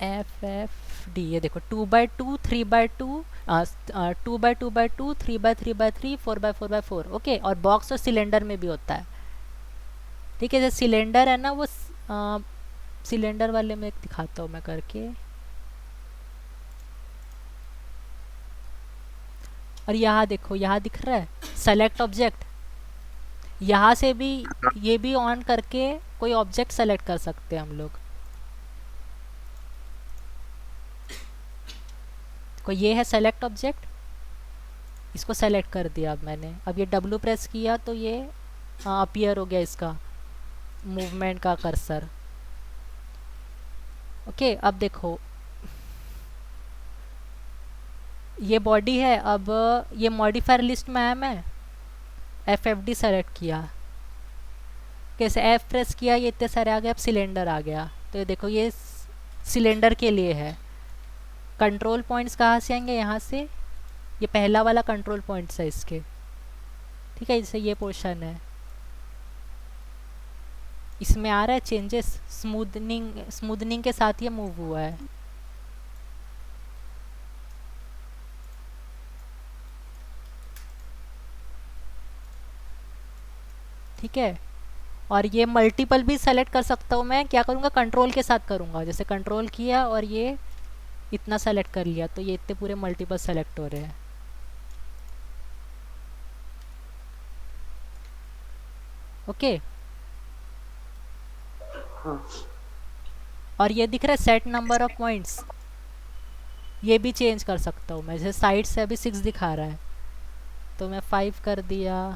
एफ एफ डी, ये देखो 2x2, 3x2, 2x2x2, 3x3x3, 4x4x4। Okay, और बॉक्स और सिलेंडर में भी होता है। ठीक है, जैसे सिलेंडर है ना वो सिलेंडर वाले में दिखाता हूँ मैं करके। और यहाँ देखो, यहाँ दिख रहा है सेलेक्ट ऑब्जेक्ट। यहाँ से भी ये भी ऑन करके कोई ऑब्जेक्ट सेलेक्ट कर सकते हैं हम लोग। को ये है सेलेक्ट ऑब्जेक्ट, इसको सेलेक्ट कर दिया अब मैंने। अब ये डब्ल्यू प्रेस किया तो ये अपीयर हो गया इसका मूवमेंट का कर्सर। ओके, अब देखो ये बॉडी है। अब ये मॉडिफायर लिस्ट में आया, मैं एफ एफ डी सेलेक्ट किया, कैसे एफ प्रेस किया, ये इतने सारे आ गए। अब सिलेंडर आ गया, तो ये देखो ये सिलेंडर के लिए है। कंट्रोल पॉइंट्स कहाँ से आएंगे, यहाँ से। ये पहला वाला कंट्रोल पॉइंट्स है इसके। ठीक है, जैसे ये पोर्शन है, इसमें आ रहा है चेंजेस, स्मूदनिंग के साथ ये मूव हुआ है। ठीक है, और ये मल्टीपल भी सेलेक्ट कर सकता हूँ मैं। क्या करूँगा, कंट्रोल के साथ करूँगा। जैसे कंट्रोल किया और ये इतना सेलेक्ट कर लिया तो ये इतने पूरे मल्टीपल सेलेक्ट हो रहे हैं। ओके, हाँ। और ये दिख रहा है सेट नंबर ऑफ पॉइंट्स, ये भी चेंज कर सकता हूँ मैं। जैसे साइड से अभी 6 दिखा रहा है तो मैं 5 कर दिया।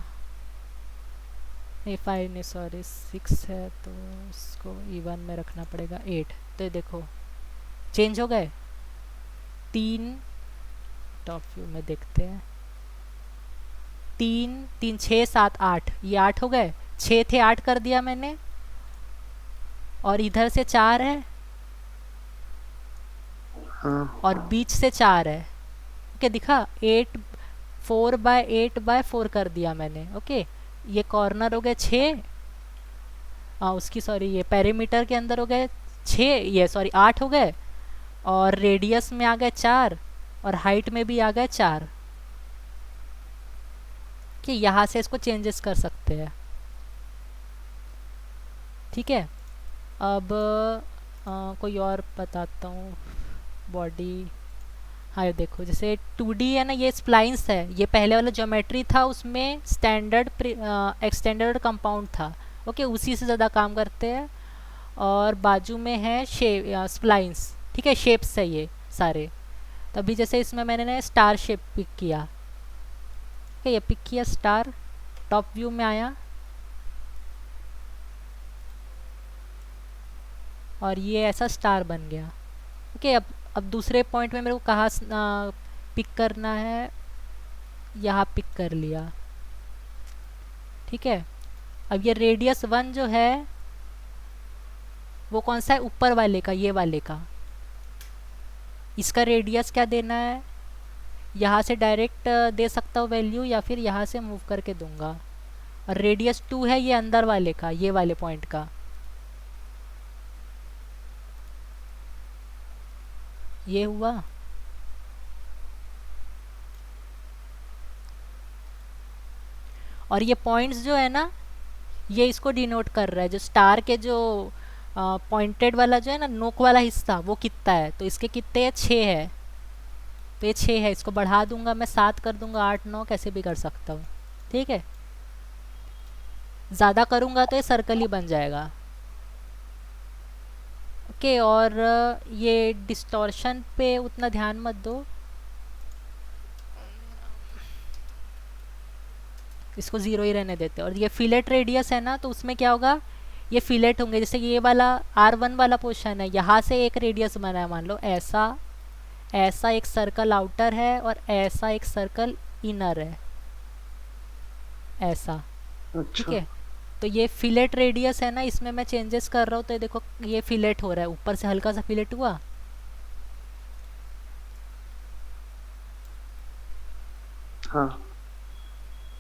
नहीं 5 नहीं, सॉरी 6 है तो इसको इवन में रखना पड़ेगा 8। तो ये देखो चेंज हो गए। 3 टॉप व्यू में देखते हैं, 3 3 6 7 8, ये 8 हो गए। 6 थे 8 कर दिया मैंने, और इधर से 4 है हाँ। और बीच से 4 है। ओके, दिखा 8 4/8/4 कर दिया मैंने। ओके, ये कॉर्नर हो गए 6, उसकी सॉरी ये पेरीमीटर के अंदर हो गए 6, ये सॉरी 8 हो गए। और रेडियस में आ गए 4 और हाइट में भी आ गए 4। कि यहाँ से इसको चेंजेस कर सकते हैं। ठीक है, अब कोई और बताता हूँ। बॉडी, हाँ ये देखो जैसे 2D है ना, ये स्प्लाइंस है। ये पहले वाला ज्योमेट्री था, उसमें स्टैंडर्ड एक्सटेंडर्ड कंपाउंड था। ओके, उसी से ज़्यादा काम करते हैं। और बाजू में है शेप स्प्लाइंस। ठीक है, शेप्स है ये सारे। तो अभी जैसे इसमें मैंने ना स्टार शेप पिक किया। ओके, ये पिक किया स्टार, टॉप व्यू में आया और ये ऐसा स्टार बन गया। ओके, अब दूसरे पॉइंट में मेरे को कहाँ पिक करना है, यहाँ पिक कर लिया। ठीक है, अब ये रेडियस 1 जो है वो कौन सा है, ऊपर वाले का, ये वाले का। इसका रेडियस क्या देना है, यहाँ से डायरेक्ट दे सकता हूँ वैल्यू, या फिर यहाँ से मूव करके दूंगा। और रेडियस 2 है ये अंदर वाले का, ये वाले पॉइंट का। ये हुआ। और ये पॉइंट्स जो है ना, ये इसको डिनोट कर रहा है। जो स्टार के जो पॉइंटेड वाला जो है ना, नोक वाला हिस्सा, वो कितना है। तो इसके कितने है, 6 है। तो ये 6 है, इसको बढ़ा दूंगा मैं, 7 कर दूंगा, 8 9 कैसे भी कर सकता हूँ। ठीक है, ज़्यादा करूँगा तो ये सर्कल ही बन जाएगा। ओके, और ये डिस्टॉर्शन पे उतना ध्यान मत दो, इसको 0 ही रहने देते हैं। और ये फिलेट रेडियस है ना, तो उसमें क्या होगा, ये फिलेट होंगे। जैसे ये वाला R1 वाला पोर्शन है, यहाँ से एक रेडियस बना है, मान लो ऐसा, ऐसा एक सर्कल आउटर है और ऐसा एक सर्कल इनर है, ऐसा। ठीक अच्छा। है, तो ये फिलेट रेडियस है ना, इसमें मैं चेंजेस कर रहा हूँ, तो ये देखो ये फिलेट हो रहा है, ऊपर से हल्का सा फिलेट हुआ। हाँ।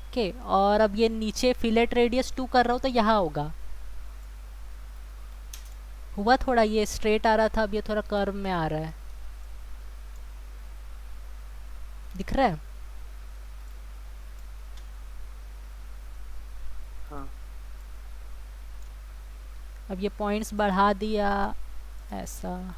ओके, और अब ये नीचे फिलेट रेडियस 2 कर रहा हूँ, तो यहाँ होगा, हुआ थोड़ा, ये स्ट्रेट आ रहा था, अब ये थोड़ा कर्व में आ रहा है, दिख रहा है। हाँ। अब ये पॉइंट्स बढ़ा दिया, ऐसा।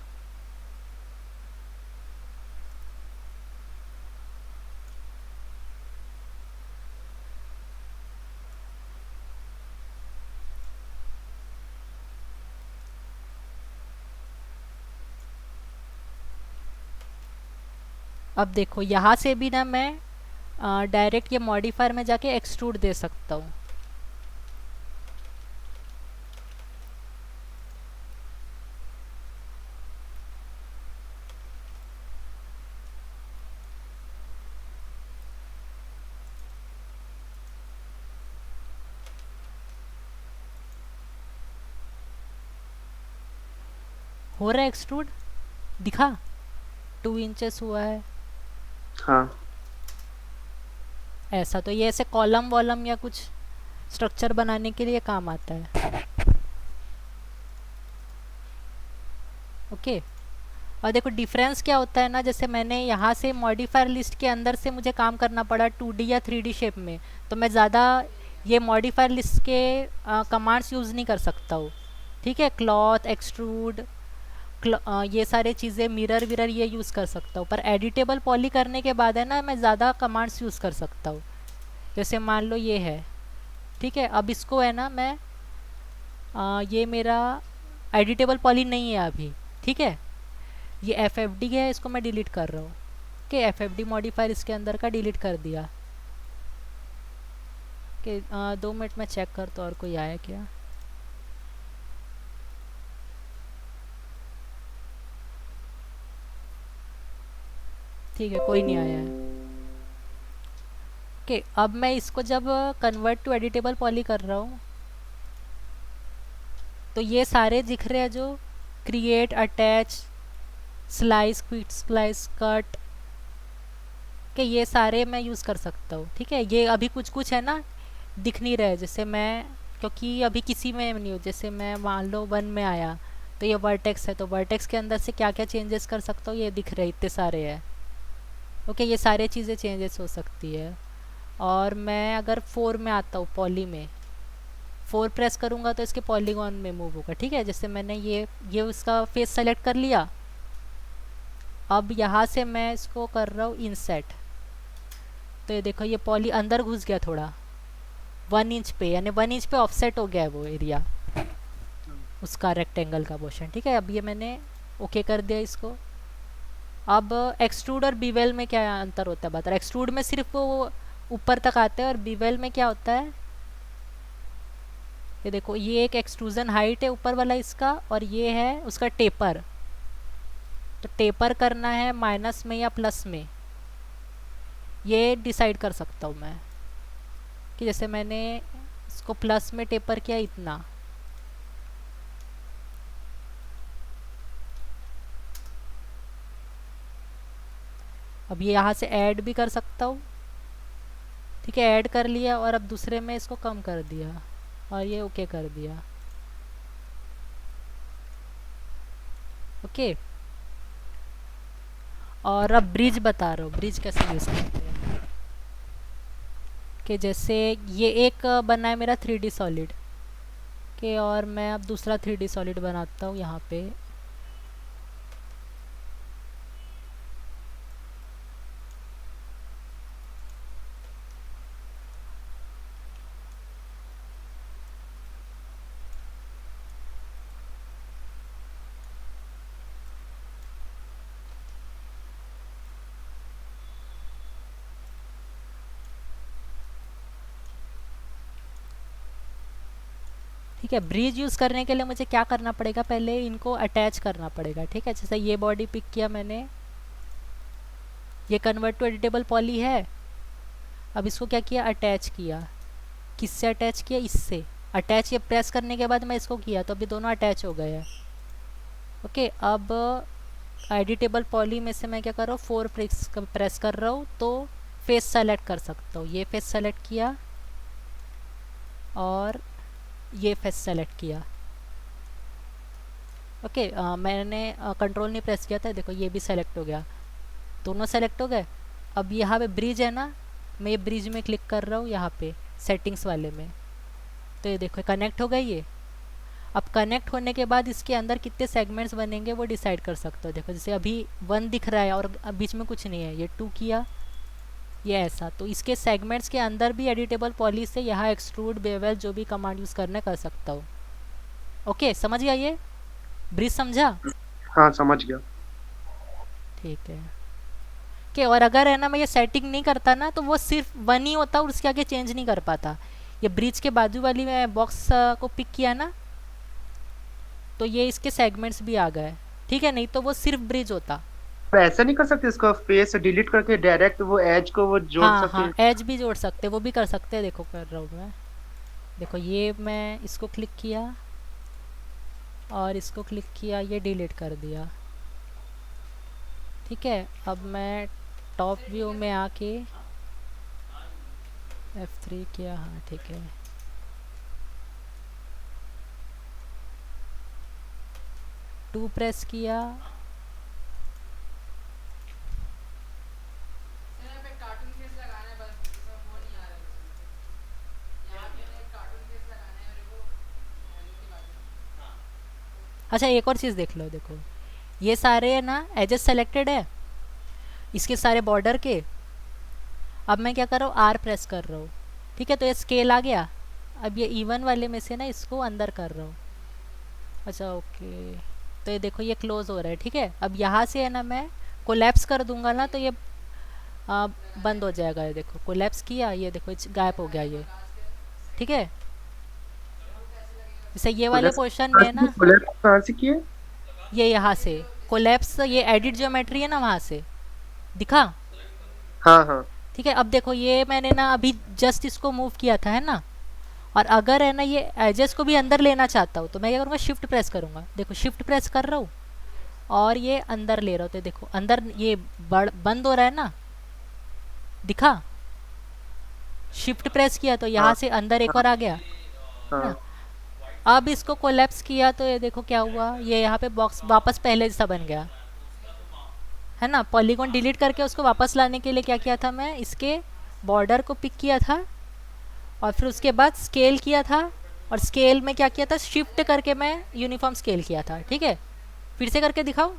अब देखो यहाँ से भी ना मैं डायरेक्ट ये मॉडिफायर में जाके एक्सट्रूड दे सकता हूँ। हो रहा है एक्सट्रूड, दिखा, 2 इंचेस हुआ है, हाँ। ऐसा। तो ये ऐसे कॉलम वॉलम या कुछ स्ट्रक्चर बनाने के लिए काम आता है। ओके, और देखो डिफरेंस क्या होता है ना, जैसे मैंने यहाँ से मॉडिफायर लिस्ट के अंदर से मुझे काम करना पड़ा 2D या 3D शेप में, तो मैं ज़्यादा ये मॉडिफायर लिस्ट के कमांड्स यूज़ नहीं कर सकता हूँ। ठीक है, क्लॉथ, एक्सट्रूड, ये सारे चीज़ें, मिरर विरर, ये यूज़ कर सकता हूँ, पर एडिटेबल पॉली करने के बाद है ना, मैं ज़्यादा कमांड्स यूज़ कर सकता हूँ। जैसे मान लो ये है, ठीक है, अब इसको है ना मैं ये मेरा एडिटेबल पॉली नहीं है अभी, ठीक है, ये एफ एफ डी है, इसको मैं डिलीट कर रहा हूँ। कि एफ एफ डी मॉडिफायर इसके अंदर का डिलीट कर दिया। कि 2 मिनट में चेक कर तो और कोई आया क्या। ठीक है, कोई नहीं आया है। ओके, अब मैं इसको जब कन्वर्ट टू एडिटेबल पॉली कर रहा हूँ, तो ये सारे दिख रहे हैं जो create, attach, slice, quick slice, cut, कि ये सारे मैं यूज़ कर सकता हूँ। ठीक है, ये अभी कुछ कुछ है ना दिख नहीं रहा है, जैसे मैं, क्योंकि अभी किसी में नहीं हो, जैसे मैं मान लो 1 में आया, तो ये वर्टेक्स है, तो वर्टेक्स के अंदर से क्या क्या चेंजेस कर सकता हूँ, ये दिख रहे इतने सारे हैं। ओके, ये सारे चीज़ें चेंजेस हो सकती है। और मैं अगर 4 में आता हूँ, पॉली में 4 प्रेस करूँगा तो इसके पॉलीगॉन में मूव होगा। ठीक है, जैसे मैंने ये उसका फेस सेलेक्ट कर लिया। अब यहाँ से मैं इसको कर रहा हूँ इंसेट, तो ये देखो ये पॉली अंदर घुस गया थोड़ा, 1 इंच पे, यानी 1 इंच पे ऑफसेट हो गया है वो एरिया, उसका रेक्टेंगल का पोर्शन। ठीक है, अब ये मैंने ओके कर दिया इसको। अब एक्सट्रूड और बीवेल में क्या अंतर होता है बता रहा। एक्सट्रूड में सिर्फ वो ऊपर तक आते हैं, और बीवेल में क्या होता है, ये देखो ये एक एक्सट्रूजन हाइट है ऊपर वाला इसका, और ये है उसका टेपर। तो टेपर करना है माइनस में या प्लस में, ये डिसाइड कर सकता हूँ मैं, कि जैसे मैंने इसको प्लस में टेपर किया इतना। अब ये यहाँ से ऐड भी कर सकता हूँ। ठीक है, ऐड कर लिया, और अब दूसरे में इसको कम कर दिया, और ये ओके कर दिया। ओके, और अब ब्रिज बता रहा हूँ, ब्रिज कैसे यूज़ करते हैं। कि जैसे ये एक बना है मेरा 3D सॉलिड के, और मैं अब दूसरा 3D सॉलिड बनाता हूँ यहाँ पे। ठीक है, ब्रिज यूज़ करने के लिए मुझे क्या करना पड़ेगा, पहले इनको अटैच करना पड़ेगा। ठीक है, जैसे ये बॉडी पिक किया मैंने, ये कन्वर्ट टू एडिटेबल पॉली है। अब इसको क्या किया, अटैच किया। किससे अटैच किया, इससे अटैच। ये प्रेस करने के बाद मैं इसको किया तो अभी दोनों अटैच हो गए हैं। ओके, अब एडिटेबल पॉली में से मैं क्या कर रहा हूँ, 4 प्रेस कर रहा हूँ तो फेस सेलेक्ट कर सकता हूँ। ये फेस सेलेक्ट किया और ये फेस सेलेक्ट किया। ओके, मैंने कंट्रोल नहीं प्रेस किया था, देखो ये भी सेलेक्ट हो गया, दोनों सेलेक्ट हो गए। अब यहाँ पे ब्रिज है ना, मैं ये ब्रिज में क्लिक कर रहा हूँ, यहाँ पे सेटिंग्स वाले में, तो ये देखो कनेक्ट हो गई ये। अब कनेक्ट होने के बाद इसके अंदर कितने सेगमेंट्स बनेंगे वो डिसाइड कर सकते हो। देखो जैसे अभी 1 दिख रहा है और अब बीच में कुछ नहीं है, ये 2 किया, ये ऐसा। तो इसके सेगमेंट्स के अंदर भी एडिटेबल पॉली से यहाँ एक्सट्रूड, बेवल, जो भी कमांड यूज़ करना कर सकता हूँ। ओके, समझ गया ये ब्रिज, समझा? हाँ समझ गया। ठीक है। के और अगर है ना मैं ये सेटिंग नहीं करता ना तो वो सिर्फ 1 ही होता और उसके आगे चेंज नहीं कर पाता। ये ब्रिज के बाजू वाली में बॉक्स को पिक किया ना तो ये इसके सेगमेंट्स भी आ गए। ठीक है, नहीं तो वो सिर्फ ब्रिज होता। पर ऐसा नहीं कर सकते इसका फेस डिलीट करके डायरेक्ट वो एज को वो जोड़ हाँ सके? हाँ, एज भी जोड़ सकते, वो भी कर सकते हैं। देखो कर रहा हूँ मैं, देखो ये मैं इसको क्लिक किया और इसको क्लिक किया, ये डिलीट कर दिया। ठीक है, अब मैं टॉप व्यू में आके F3 किया, हाँ ठीक है। टू प्रेस किया, अच्छा एक और चीज़ देख लो, देखो ये सारे है ना एजेस सेलेक्टेड है इसके सारे बॉर्डर के। अब मैं क्या कर रहा हूँ, आर प्रेस कर रहा हूँ। ठीक है, तो ये स्केल आ गया। अब ये इवन वाले में से ना इसको अंदर कर रहा हूँ। अच्छा ओके, तो ये देखो ये क्लोज हो रहा है। ठीक है, अब यहाँ से है ना मैं कोलैप्स कर दूंगा ना तो ये बंद हो जाएगा। ये देखो कोलैप्स किया, ये देखो गायब हो गया ये। ठीक है, जैसे ये वाले पोर्शन में ना, कोलैप्स कहाँ से किए? ये यहाँ से कोलैप्स, ये एडिट ज्योमेट्री है ना वहाँ से दिखा। हाँ हाँ। ठीक है, अब देखो ये मैंने ना अभी जस्ट इसको मूव किया था है ना, और अगर है ना ये एजेस को भी अंदर लेना चाहता हूँ तो मैं क्या करूँगा, शिफ्ट प्रेस करूँगा। देखो शिफ्ट प्रेस कर रहा हूँ और ये अंदर ले रहा हूँ, तो देखो अंदर ये बंद हो रहा है ना, दिखा। शिफ्ट प्रेस किया तो यहाँ हाँ से अंदर एक और आ गया है ना। हाँ अब इसको कोलैप्स किया तो ये देखो क्या हुआ, ये यहाँ पे बॉक्स वापस पहले जैसा बन गया है ना। पॉलीगॉन डिलीट करके उसको वापस लाने के लिए क्या किया था, मैं इसके बॉर्डर को पिक किया था और फिर उसके बाद स्केल किया था, और स्केल में क्या किया था, शिफ्ट करके मैं यूनिफॉर्म स्केल किया था। ठीक है, फिर से करके दिखाऊं?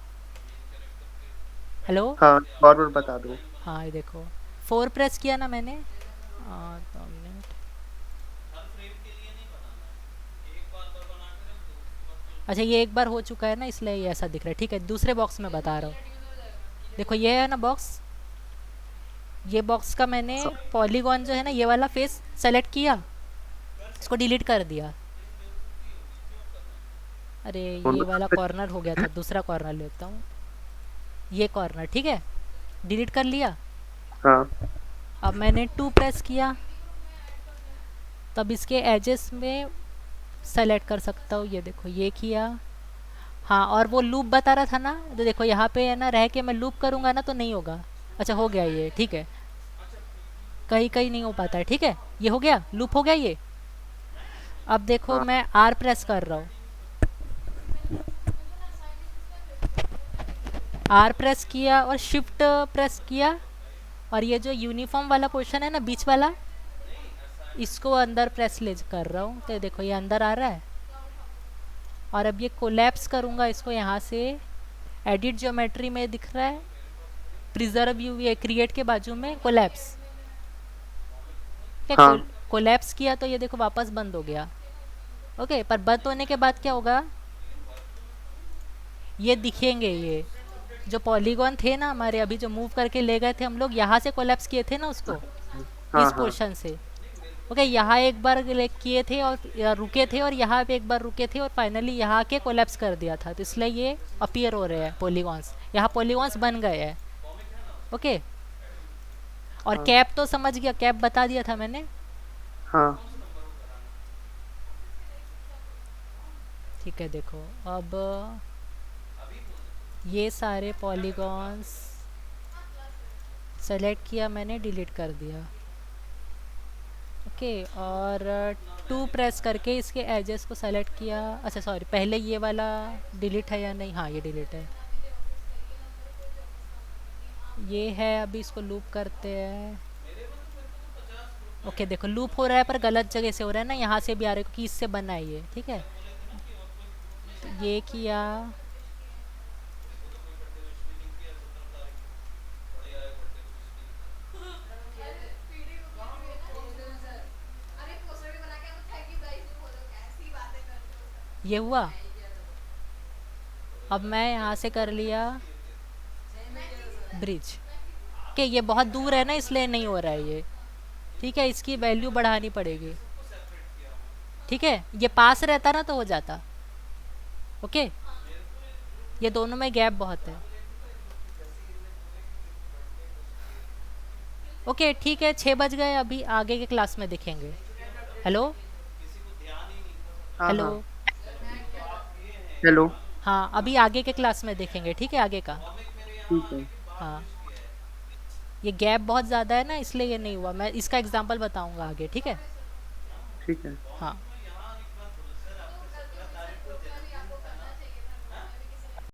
हेलो, हाँ, और बार बता दो। हाँ ये देखो 4 प्रेस किया ना मैंने, 2 मिनट। अच्छा ये एक बार हो चुका है ना इसलिए ये ऐसा दिख रहा है। ठीक है, दूसरे बॉक्स में बता रहा हूँ। देखो ये है ना बॉक्स, ये बॉक्स का मैंने पॉलीगॉन जो है ना ये वाला फेस सेलेक्ट किया, इसको डिलीट कर दिया। अरे ये वाला कॉर्नर हो गया था, दूसरा कॉर्नर लेता हूँ, ये कॉर्नर। ठीक है, डिलीट कर लिया। हाँ अब मैंने 2 प्रेस किया, तब इसके एजेस में सेलेक्ट कर सकता हूँ। ये देखो ये किया, हाँ। और वो लूप बता रहा था ना, तो देखो यहाँ पे है ना रह के मैं लूप करूँगा ना तो नहीं होगा। अच्छा हो गया ये, ठीक है, कहीं कहीं नहीं हो पाता है। ठीक है, ये हो गया, लूप हो गया ये। अब देखो हाँ मैं आर प्रेस कर रहा हूँ, आर प्रेस किया और शिफ्ट प्रेस किया, और ये जो यूनिफॉर्म वाला पोर्शन है ना बीच वाला, इसको अंदर प्रेस ले कर रहा हूँ, तो देखो ये अंदर आ रहा है। और अब ये कोलैप्स करूँगा इसको, यहाँ से एडिट ज्योमेट्री में दिख रहा है, प्रिजर्व व्यू, ये क्रिएट के बाजू में कोलैप्स। हाँ कोलैप्स किया तो ये देखो वापस बंद हो गया। ओके, पर बंद होने के बाद क्या होगा, ये दिखेंगे, ये जो पॉलीगॉन थे ना हमारे अभी जो मूव करके ले गए थे हम लोग, यहाँ से कोलैप्स किए थे ना उसको, हाँ इस हाँ पोर्शन से, ओके, यहाँ एक बार किए थे और या रुके थे, और यहाँ पे एक बार रुके थे, और फाइनली यहाँ के कोलैप्स कर दिया था, तो इसलिए ये अपीयर हो रहे हैं पॉलीगॉन्स, यहाँ पॉलीगॉन्स बन गए हैं। ओके, और हाँ कैप तो समझ गया, कैप बता दिया था मैंने। हाँ ठीक है, देखो अब ये सारे पॉलीगॉन्स सेलेक्ट किया मैंने, डिलीट कर दिया। ओके, और टू प्रेस करके इसके एजेस को सेलेक्ट किया। अच्छा सॉरी, पहले ये वाला डिलीट है या नहीं, हाँ ये डिलीट है, ये है। अभी इसको लूप करते हैं। ओके देखो, लूप हो रहा है पर गलत जगह से हो रहा है ना, यहाँ से भी आ रहा है क्योंकि इससे बना है ये, ठीक है। तो ये किया, ये हुआ। अब मैं यहाँ से कर लिया ब्रिज। ओके, ये बहुत दूर है ना इसलिए नहीं हो रहा है ये, ठीक है, इसकी वैल्यू बढ़ानी पड़ेगी। ठीक है, ये पास रहता ना तो हो जाता। ओके, ये दोनों में गैप बहुत है। ओके ठीक है, 6 बज गए, अभी आगे के क्लास में दिखेंगे। हेलो। हाँ हेलो। हाँ। हेलो। हाँ, अभी आगे के क्लास में देखेंगे, ठीक है, आगे का। ठीक है। हाँ, ये गैप बहुत ज़्यादा है ना इसलिए ये नहीं हुआ, मैं इसका एग्जांपल बताऊंगा आगे, ठीक है। ठीक है। हाँ।